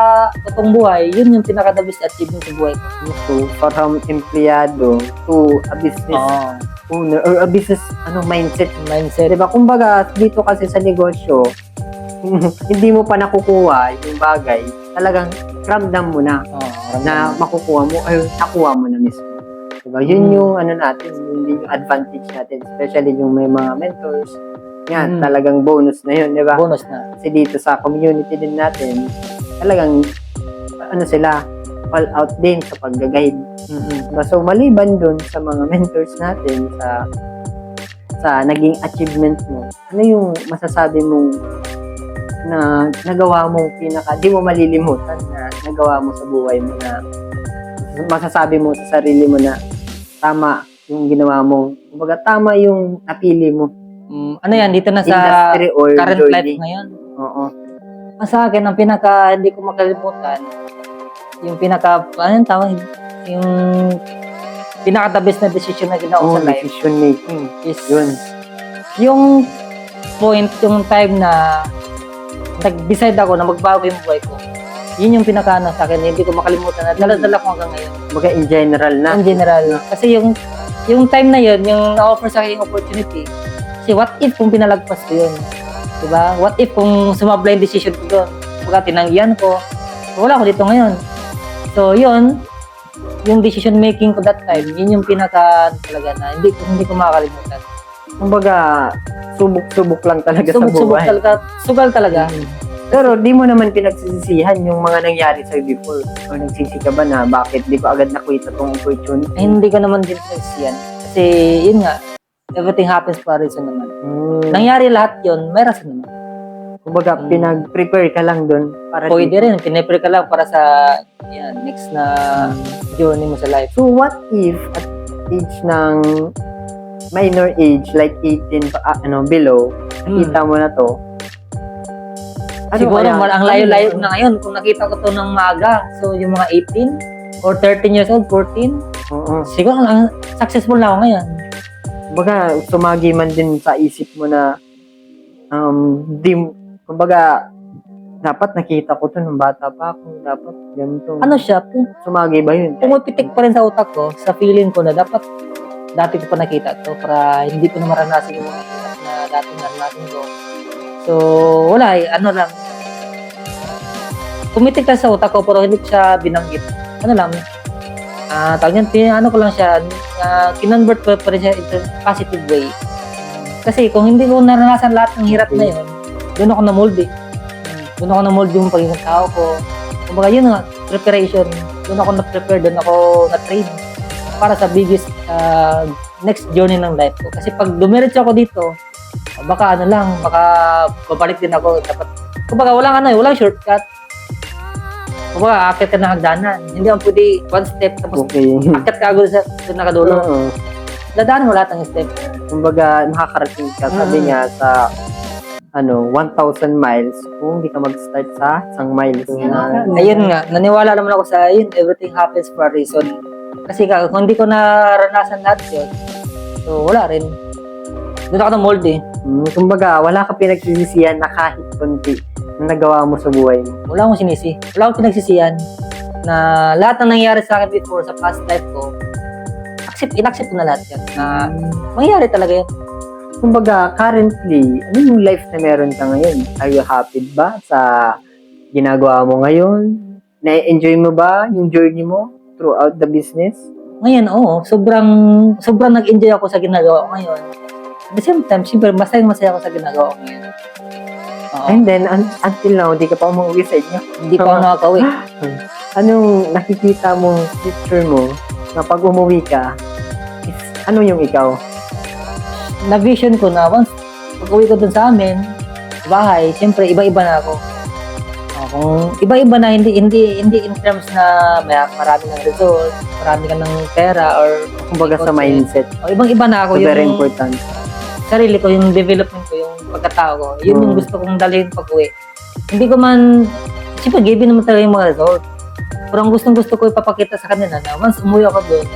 totoong buhay, yun yung pinaka-the best achievement sa buhay ko. So, from empleyado to a business owner or a business mindset. Diba? Kumbaga, dito kasi sa negosyo, hindi mo pa nakukuha yung bagay, talagang ramdam mo na na ramdam. makukuha mo ay nakuha mo na mismo. Diba? Yun yung ano natin, yun yung advantage natin, especially yung may mga mentors. Yan, talagang bonus na yun, di ba? Bonus na. Kasi dito sa community din natin, talagang ano sila, all out din sa pag-guide. Diba? So, maliban dun sa mga mentors natin, sa naging achievement mo, ano yung masasabi mong na nagawa mong di mo malilimutan na nagawa mo sa buhay mo na masasabi mo sa sarili mo na tama yung ginawa mo. Kumbaga, tama yung napili mo. Ano yan, dito na sa Industry or current journey. life ngayon. Oo. Sa akin, ang pinaka hindi ko makalimutan, yung pinaka, anong tawag, yung pinaka the best na decision na ginawa ko sa life Decision making. is Yun. yung point, yung time na nag-decide ako na magbago yung buhay ko. Yun yung pinaka sa akin, hindi ko makalimutan na dala-dala ko hanggang ngayon. Kumbaga, in general na. In general. Kasi yung time na yun, yung na-offer sa akin yung opportunity, kasi what if kung pinalagpas ko yun? Diba? What if kung sumabla yung decision ko doon? Pagka tinanggihan ko, wala ko dito ngayon. So, yun, yung decision making ko that time, yun yung pinaka talaga na hindi ko makakalimutan. Kumbaga, subok-subok lang talaga sa Subok-subok buhay. talaga, sugal talaga. Pero di mo naman pinagsisisihan yung mga nangyari sa'yo before. O nagsisi ka ba na bakit di ko agad nakuha itong opportunity? Eh, hindi ko naman din pinagsisiyan. Kasi, yun nga, everything happens for a reason naman. Nangyari lahat yun, may rason naman. Kumbaga, pinag-prepare ka lang doon para Pwede rin, pinipre ka lang para sa next na journey mo sa life. So, what if at age ng minor age, like 18 below, nakita mo na to, Siguro, ang layo-layo na ngayon. Kung nakita ko to ng maaga, so yung mga 18 or 13 years old, 14, Oo. siguro successful na ako ngayon. Kumbaga, sumagi man din sa isip mo na, kumbaga, dapat nakita ko to nung bata pa ako, dapat ganito. Ano siya, Sumagi ba yun? pumipitik pa rin sa utak ko, sa feeling ko na dapat dati ko pa nakita to para hindi ko na maranasan yung mga hirap na dati naranasan ko. So, wala ano lang. Pumitik lang sa utak ko pero hindi ko siya binanggit. Ano lang, tawag niyan, ano ko lang siya, kinonvert ko pa rin siya into positive way. Kasi kung hindi ko naranasan lahat ng hirap na yun, doon ako na-mold eh. Doon ako na-mold yung pagiging tao ko. Kumbaga yun nga, preparation. Doon ako na-prepare, doon ako na-train para sa biggest next journey ng life ko. Kasi pag dumiretso ako dito, baka babalik din ako. Dapat, kumbaga walang shortcut. Kumbaga, akit ka ng hagdanan. Hindi ako pwede one step, tapos akit ka agad sa nakadulo. Dadaan mo lahat ng step. Kumbaga, makakarating ka, sabi niya, sa 1,000 miles kung hindi ka mag-start sa 1 miles. Ayun nga, naniwala naman ako sa yun, everything happens for a reason. Kasi kung hindi ko naranasan lahat yun, so wala rin. Doon ako na-mold eh. Kumbaga, wala ka pinagsisisihan na kahit konti na nagawa mo sa buhay mo. Wala akong sinisi. Wala akong pinagsisiyan na lahat ng nangyari sa akin before sa past life ko, in-accept ko na lahat yan. Na mangyayari talaga yan. Kumbaga, currently, ano yung life na meron ka ngayon? Are you happy ba sa ginagawa mo ngayon? Na-enjoy mo ba yung journey mo throughout the business? Ngayon, oo. Sobrang nag-enjoy ako sa ginagawa ko ngayon. At the same time, siyempre, masaya ako sa ginagawa ko ngayon. Oo. And then, until now, di ka pa umuwi sa inyo. Hindi pa ako nakakauwi. Anong nakikita mong picture mo na pag umuwi ka, is, ano yung ikaw? Na-vision ko na once pag-uwi ko dun sa amin, sa bahay, siyempre, iba-iba na ako. Kung iba-iba na, hindi in terms na marami ng result, marami ka ng pera, or Kumbaga sa mindset. O, ibang-iba na ako. So, very important. Sarili ko, yung development ko, yung pagkatao ko, yun yung gusto kong dalhin pag-uwi. Hindi ko man, siyempre, given naman talaga yung mga result. Pero ang gustong-gusto ko ipapakita sa kanila na once umuwi ako doon,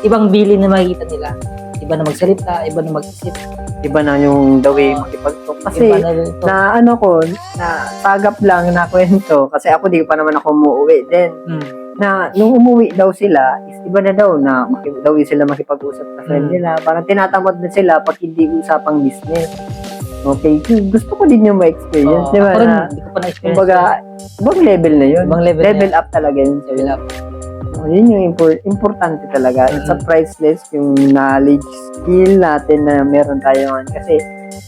ibang bilin na makikita nila. Iba na magsalita, iba na mag-isip. Iba na yung the way makipag-talk. Kasi, Iba na rin ito. na tagap lang na kwento. Kasi ako, di pa naman ako umuwi. Then, na nung umuwi daw sila, is iba na daw na daw sila makipag-usap sa friend nila. Parang tinatamad na sila pag hindi usapang business. Okay, gusto ko din yung ma-experience, di ba? Ako rin, Na, hindi ko pa na-experience. kumbaga, ibang level na yun. Ibang level Level na up talaga yun. Level up. Yun yung importante talaga. It's a priceless yung knowledge, skill natin na meron tayo ngayon. Kasi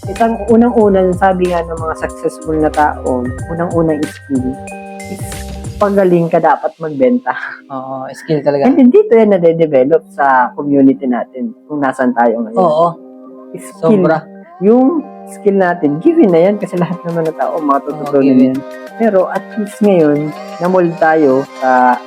isang unang-unang sabi nga ng mga successful na tao, unang-unang skill is pagaling ka dapat magbenta. Oo, skill talaga. And then dito yan nade-develop sa community natin kung nasan tayo ngayon. Oo, Skill. sobra. Yung skill natin, given na yan kasi lahat naman ng tao matututunan given. yan. Pero at least ngayon, namold tayo sa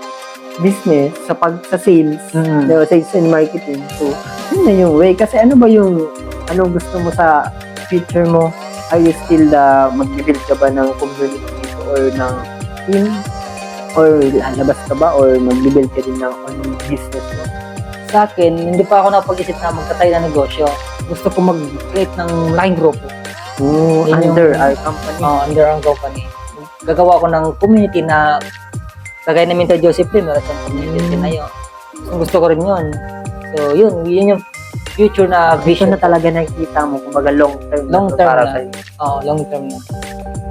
business, sa sales, sales and marketing. So, yun na yung way. Kasi ano ba yung, anong gusto mo sa future mo? Are you still mag-build ka ba ng community dito or ng team? Or lalabas ka ba? Or mag-build ka din ng own business mo? Sa akin, hindi pa ako napag-isip na magtatay ng negosyo. Gusto ko mag-create ng laking grupo. Yun Under yung- our company. Under ang company. Gagawa ko ng community na kagaya namin kay Joseph Lim, meron siyang community na yun. Gusto ko rin yun. So, yun yung future na Vision vision na talaga nakikita mo, kumbaga long term. Long to term para na. sa'yo. long term na.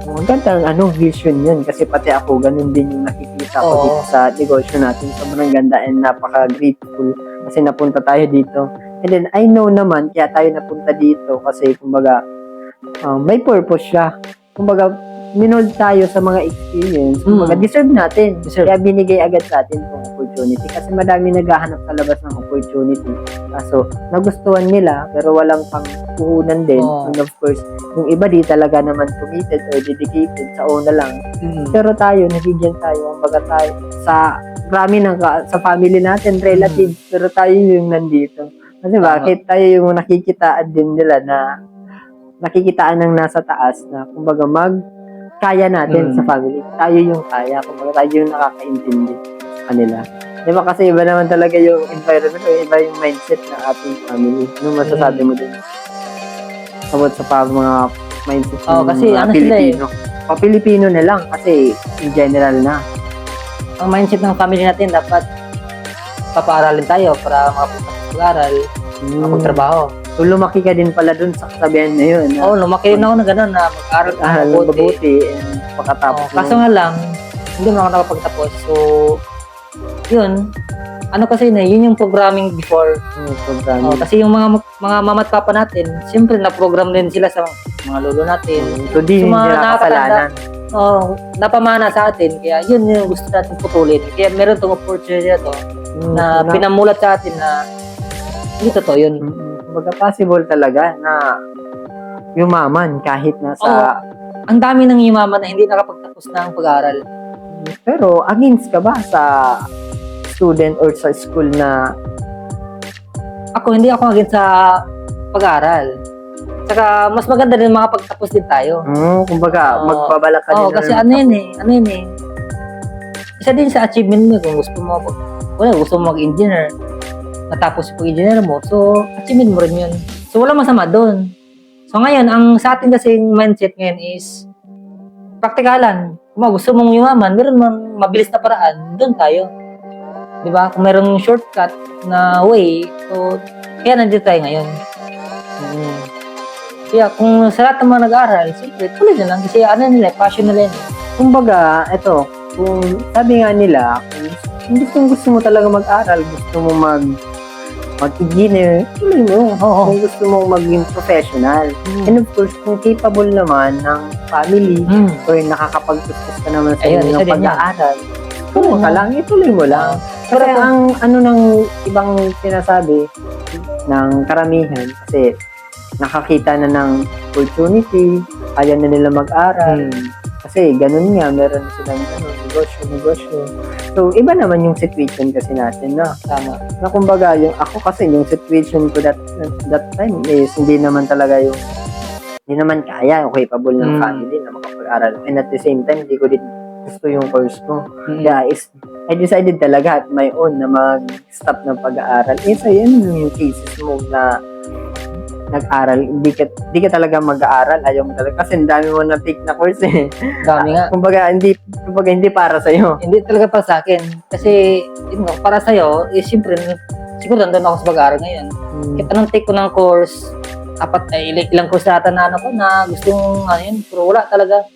Ang ganda vision yun kasi pati ako ganun din yung nakikita ko Oo. dito sa negosyo natin. Sobrang ganda and napaka-grateful kasi napunta tayo dito. And then I know naman kaya tayo napunta dito kasi kumbaga may purpose siya. Kumbaga minold tayo sa mga experience. Kumbaga deserve natin. Deserve. Kaya binigay agad sa atin yung opportunity kasi madami naghahanap sa labas ng opportunity. Kaso nagustuhan nila pero walang pang puhunan din. Oo. And of course, yung iba di talaga naman committed or dedicated sa una lang. Pero tayo, nabigyan tayo, kumbaga tayo, sa marami sa family natin, relatives, pero tayo yung nandito. Kasi bakit tayo yung nakikitaan din nila na nakikitaan ng nasa taas na kumbaga kaya natin sa family. Tayo yung kaya, kumbaga tayo yung nakakaintindi sa kanila. Di ba kasi iba naman talaga yung environment o iba yung mindset ng ating family. Ano masasabi mo din? About sa mga mindset ng kasi mga ano sila Pilipino. O Pilipino na lang kasi in general na. Ang mindset ng family natin, dapat papaaralin tayo para makapag-aral, makapag-trabaho. So lumaki ka din pala dun sa kasabihan na yun. Oo, lumaki rin ako na gano'n na mag-aral ka Aral mabuti. mabuti and pakatapos Kaso nga lang, hindi mo ako nakapagtapos. So, yun. Ano kasi yun yung programming before. programming. Kasi yung mga mama at papa natin, siyempre na-program din sila sa mga lolo natin. So di Sa mga nila kasalanan. Napamana sa atin. Kaya yun yung gusto natin putulin. Kaya meron tong opportunity na to na pinamulat sa atin na hindi totoo yun. Kumbaga possible talaga na yumaman kahit nasa... Ang dami ng yumaman na hindi nakapagtapos ng pag-aaral. Pero against ka ba sa student or sa school na Hindi ako agad sa pag-aaral. Saka mas maganda din makapagtapos din tayo. kumbaga magbabalak ka din Kasi na- ano yun eh. Isa din sa achievement mo kung gusto mo mag-engineer, natapos yung pag-engineer mo, so achievement mo rin yun. So wala masama doon. So ngayon, ang sa atin kasing mindset ngayon is praktikalan. Kung gusto mong yumaman, meron mang mabilis na paraan, doon tayo. Di ba? Kung merong shortcut na way, so kaya nandito tayo ngayon. Kaya kung sa lahat ng mga nag-aaral, siyempre, tuloy na lang. Kasi passion nila yun. Kumbaga, kung sabi nga nila, kung gusto mo talaga mag-aral, gusto mo mag-engineer, tuloy mo. Kung gusto mo maging professional. And of course, kung capable naman ng family or nakakapag-focus ka naman sa Ayun, iyong isa din yan. pag-aaral, tuloy ka lang, ituloy mo lang. Pero Kasi ang ng ibang sinasabi ng karamihan, kasi nakakita na ng opportunity, kaya na nila mag-aral. Kasi ganun nga, meron na silang negosyo. So, iba naman yung situation kasi natin na. Tama. Na kumbaga, yung situation ko that time is hindi naman kaya, capable ng family na makapag-aral. And at the same time, hindi ko din gusto yung course ko. Kaya I decided talaga at my own na mag-stop ng pag-aaral. So, yan yung cases mo na nag-aral, hindi ka talaga mag-aaral, ayaw mo talaga. Kasi ang dami mo na-pick na course eh. Dami nga. Kumbaga, hindi para sa'yo. Hindi talaga para sa akin. Kasi, para sa'yo, siyempre, siguro nandun ako sa pag-aaral ngayon. Kahit anong take ko ng course, ilang course na ata na ano ko na gustong ano yun, pero wala talaga.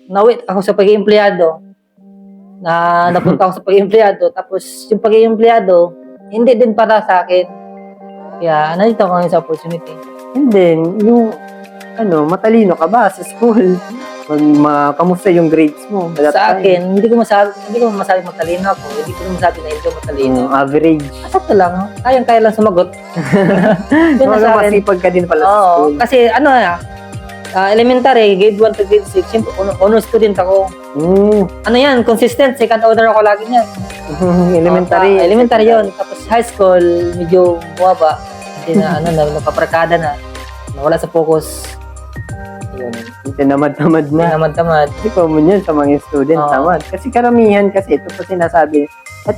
Nawit ako sa pagiging empleyado. Napunta ako sa pagiging empleyado, tapos yung pagiging empleyado, hindi din para sa akin. Kaya nandito ako ngayon sa opportunity. And then, yung, matalino ka ba sa school? Kamusta yung grades mo? Sa akin, hindi ko masabi matalino ako. Hindi ko masabi na hindi ko matalino. Average. Sakto lang. Kayang-kaya lang sumagot. Yun na sa akin. Masipag ka din pala sa Oo, school. kasi elementary, grade 1 to grade 6, siyempre, honor student ako. Ano yan, consistent, second honor ako lagi niyan. Elementary. Elementary yon. Tapos high school, medyo bumaba. Hindi na, napaparkada na. Nawala sa focus. Yun. Tinamad-tamad na. Tinamad-tamad. Kasi common yun sa mga student, Oo. tamad. Kasi karamihan kasi, ito pa sinasabi,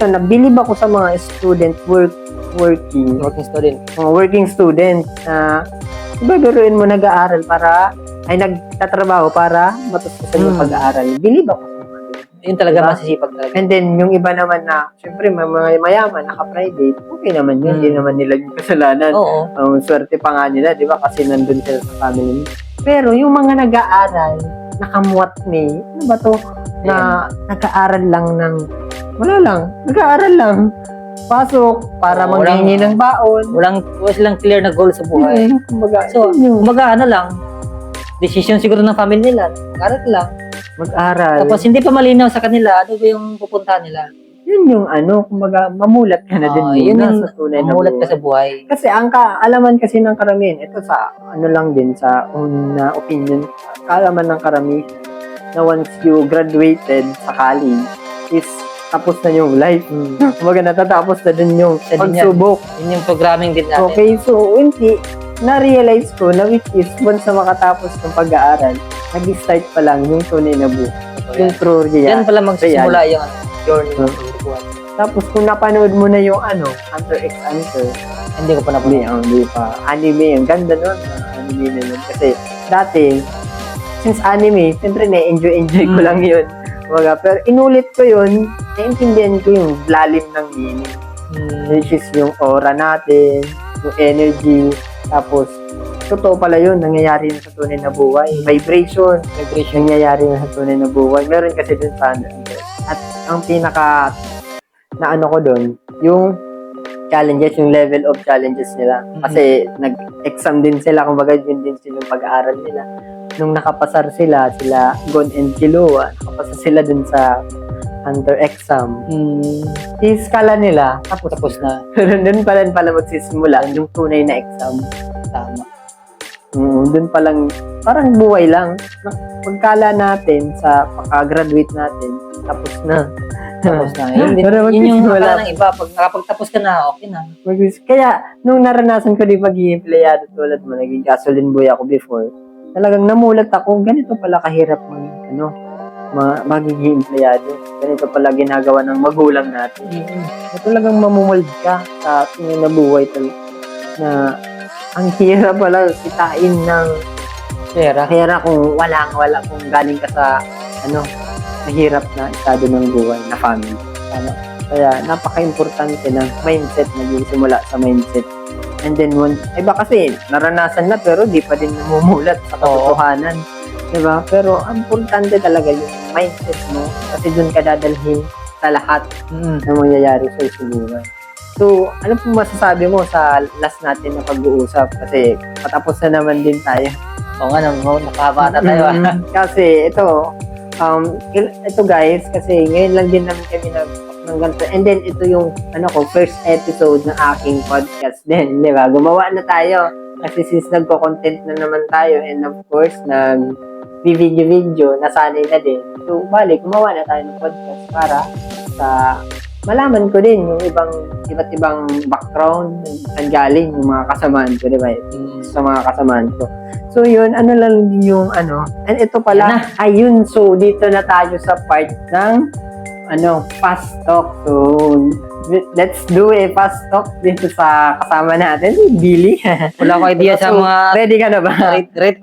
nabilib ako sa mga student working student na biruin mo nag-aaral nagtatrabaho para matustusan yung pag-aaral. Bilib ako. Yun talaga, Diba? masisipag talaga. And then, yung iba naman na, syempre, mga mayaman, naka-private, okay naman yun. Hindi naman nila yung kasalanan. Oo. Swerte pa nga nila, di ba? Kasi nandun sila sa family. Pero yung mga nag-aaral, nakamuat ni, ano ba to? Na nag-aaral lang ng, wala lang, nag-aaral lang. Pasok para Oo, manghingi ng baon. Wala silang clear na goal sa buhay. Kumbaga, So, kumbaga ano lang, decision siguro ng family nila, aral lang. mag-aral. Tapos hindi pa malinaw sa kanila, ano ba yung pupuntahan nila. Yun yung kumbaga, mamulat ka na din Yun muna yung sa tunay na mamulat ka buhay. sa buhay. Kasi ang kaalaman kasi ng karamihan, ito sa lang din, sa una opinion, kaalaman ng karamihan na once you graduated sa college, is tapos na yung life. Kumbaga natatapos na din yung Isa din yan. pagsubok. Yun yung programming din natin. Okay, so hindi, na-realize ko na which is once na makatapos ng pag-aaral, nag-start pa lang yung tunay na buhay. Yung true Yan reality. pala magsisimula yung journey ng buhay. Tapos kung napanood mo na yung Hunter x Hunter, Hindi ko pa napanood. hindi pa. Anime, ang ganda nun. Anime na yun. Kasi dati, since anime, siyempre na-enjoy ko lang yun. Pero inulit ko yun, naintindihan ko yung lalim ng meaning. Which is yung aura natin, yung energy, tapos totoo pala yun, nangyayari yun sa tunay na buhay. Vibration, nangyayari yun sa tunay na buhay. Meron kasi dun sa At ang pinaka na ko dun, yung challenges, yung level of challenges nila. Kasi nag-exam din sila, kumbaga yun din silang pag-aaral nila. Nung nakapasar sila Gon and Killua, nakapasar sila dun sa Hunter exam. I-skala nila, tapos na. Pero dun pala magsisimula yung tunay na exam. Tama. Dun palang, parang buhay lang. Pagkala natin sa pagka-graduate natin, tapos na. Tapos na. Yun yung akala ng iba. Pag nakapagtapos ka na, okay na. Kaya, nung naranasan ko din magiging empleyado tulad mo, naging gasoline boy ako before, talagang namulat ako, ganito pala kahirap magiging empleyado. Ganito pala ginagawa ng magulang natin. Talagang mamumuld ka sa tingin na buhay na ang hirap pala kitain ng pera kung wala kung galing ka sa mahirap na estado ng buhay na family. Kaya napaka-importante ng mindset, naging simula sa mindset. And then iba kasi naranasan na pero di pa din namumulat sa katotohanan. Diba? Pero ang importante talaga yung mindset mo kasi dun ka dadalhin sa lahat na mangyayari sa buhay. So, ano po masasabi mo sa last natin na pag-uusap? Kasi patapos na naman din tayo. Oo nga, nakabata tayo. Kasi ito guys, kasi ngayon lang din namin kami ng ganito. And then ito yung first episode ng aking podcast din, di ba? Gumawa na tayo. Kasi since nagko-content na naman tayo and of course, nag-video, nasanay na din. So, gumawa na tayo ng podcast para sa malaman ko din yung iba't ibang background saan galing yung mga kasamaan ko, di ba? Sa mga kasamaan ko. So, yun, lang din yung and ito pala, ayun, so, dito na tayo sa part ng fast talk. So, let's do a fast talk dito sa kasama natin, Billy. Wala ko idea sa So, mga... ready ka na ba?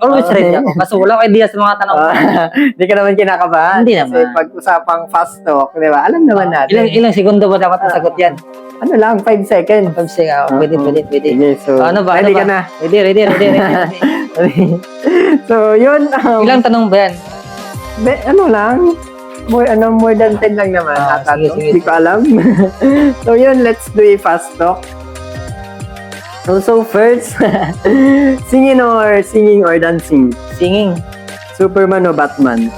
Always Okay. ready ako. Kaso wala ko idea sa mga tanong. Hindi ka naman kinakabahan. Hindi Kasi naman. pag-usapang fast talk, di ba? Alam naman natin. Ilang segundo ba dapat masagot yan? Ano lang, 5 seconds. Sige, pwede. Sige, so, Ano ba? ready ka na. Ready. So, yun. Ilang tanong ba yan? Ano lang, more than 10 lang naman. Ah, ata sige, to. sige. Hindi ko alam. So, yun, let's do a fast talk. So first, singing or dancing? Singing. Superman o Batman?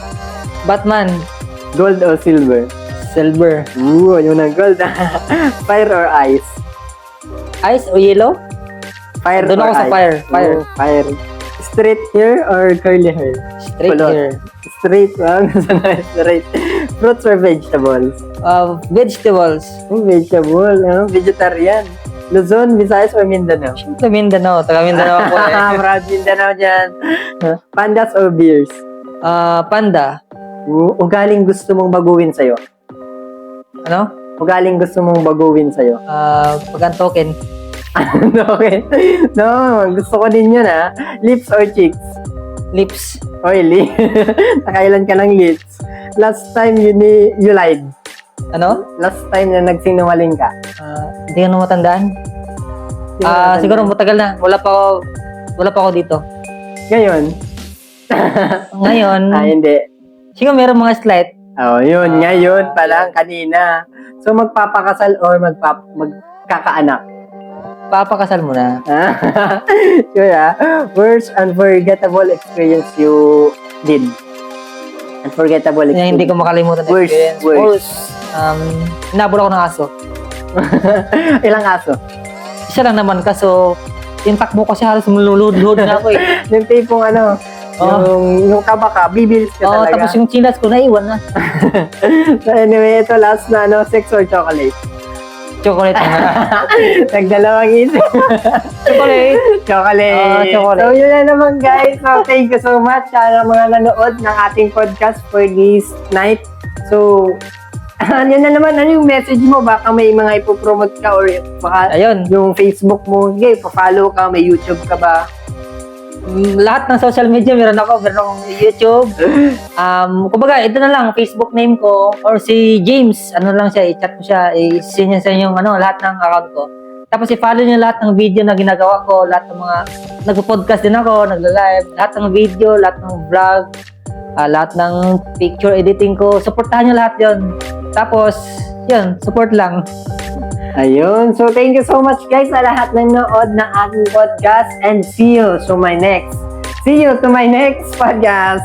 Batman. Gold o silver? Silver. Ooh, yun ang gold. Fire or ice? Ice o yellow? Fire Doon or ako sa ice? fire. Fire. Oh, fire. Straight hair or curly hair? Straight Kulot. hair. Straight. Straight. Fruits or vegetables? Vegetables. Vegetable. Vegetarian. Luzon, Visayas or Mindanao? Siyempre Mindanao. Taga Mindanao ako eh. Proud Mindanao dyan. Pandas or beers? Panda. Ugaling gusto mong baguhin sa'yo? Ano? Ugaling gusto mong baguhin sa'yo? Pag-token. Okay. No, gusto ko din yun ha. Lips or cheeks? Lips. Oily. Nakailan ka ng lips? Last time you lied. Ano? Last time na nagsinungaling ka. Hindi ko na matandaan. Hindi mo natandaan. Siguro matagal na. Wala pa ako dito. Ngayon? Ngayon, Hindi. siguro meron mga slight. Yun. Ngayon pa lang, kanina. So, magpapakasal or magkakaanak? Papakasal mo na. Sure ha? Worst unforgettable experience you did? Unforgettable Yung experience. hindi ko makalimutan na Worst, experience. worst. Hinabol ako ng aso. Ilang aso? Isa lang naman kaso yung takbo ko siya halos mululod na ako eh. Yung tipong yung kabaka, bibilis ka talaga. Tapos yung chinas ko naiwan na. So anyway, ito last na sex or chocolate? Chocolate na. Nagdalawang isip. Chocolate. Chocolate. Chocolate. So yun na naman guys. So thank you so much sa mga nanood ng ating podcast for this night. So, yun na naman. Ano yung message mo? Baka may mga ipopromote ka or baka Ayun. yung Facebook mo. Sige, pa-follow ka. May YouTube ka ba? Lahat ng social media meron akong YouTube. Kumbaga, ito na lang, Facebook name ko, or si James, ano lang siya, i-chat ko siya, i-send niya sa inyo, lahat ng account ko. Tapos i-follow niyo lahat ng video na ginagawa ko, lahat ng mga, nagpo-podcast din ako, nagla-live, lahat ng video, lahat ng vlog, lahat ng picture editing ko, supportahan niyo lahat yon. Tapos, yun, support lang. Ayun. So, thank you so much guys sa lahat ng nood ng aking podcast and see you to my next podcast.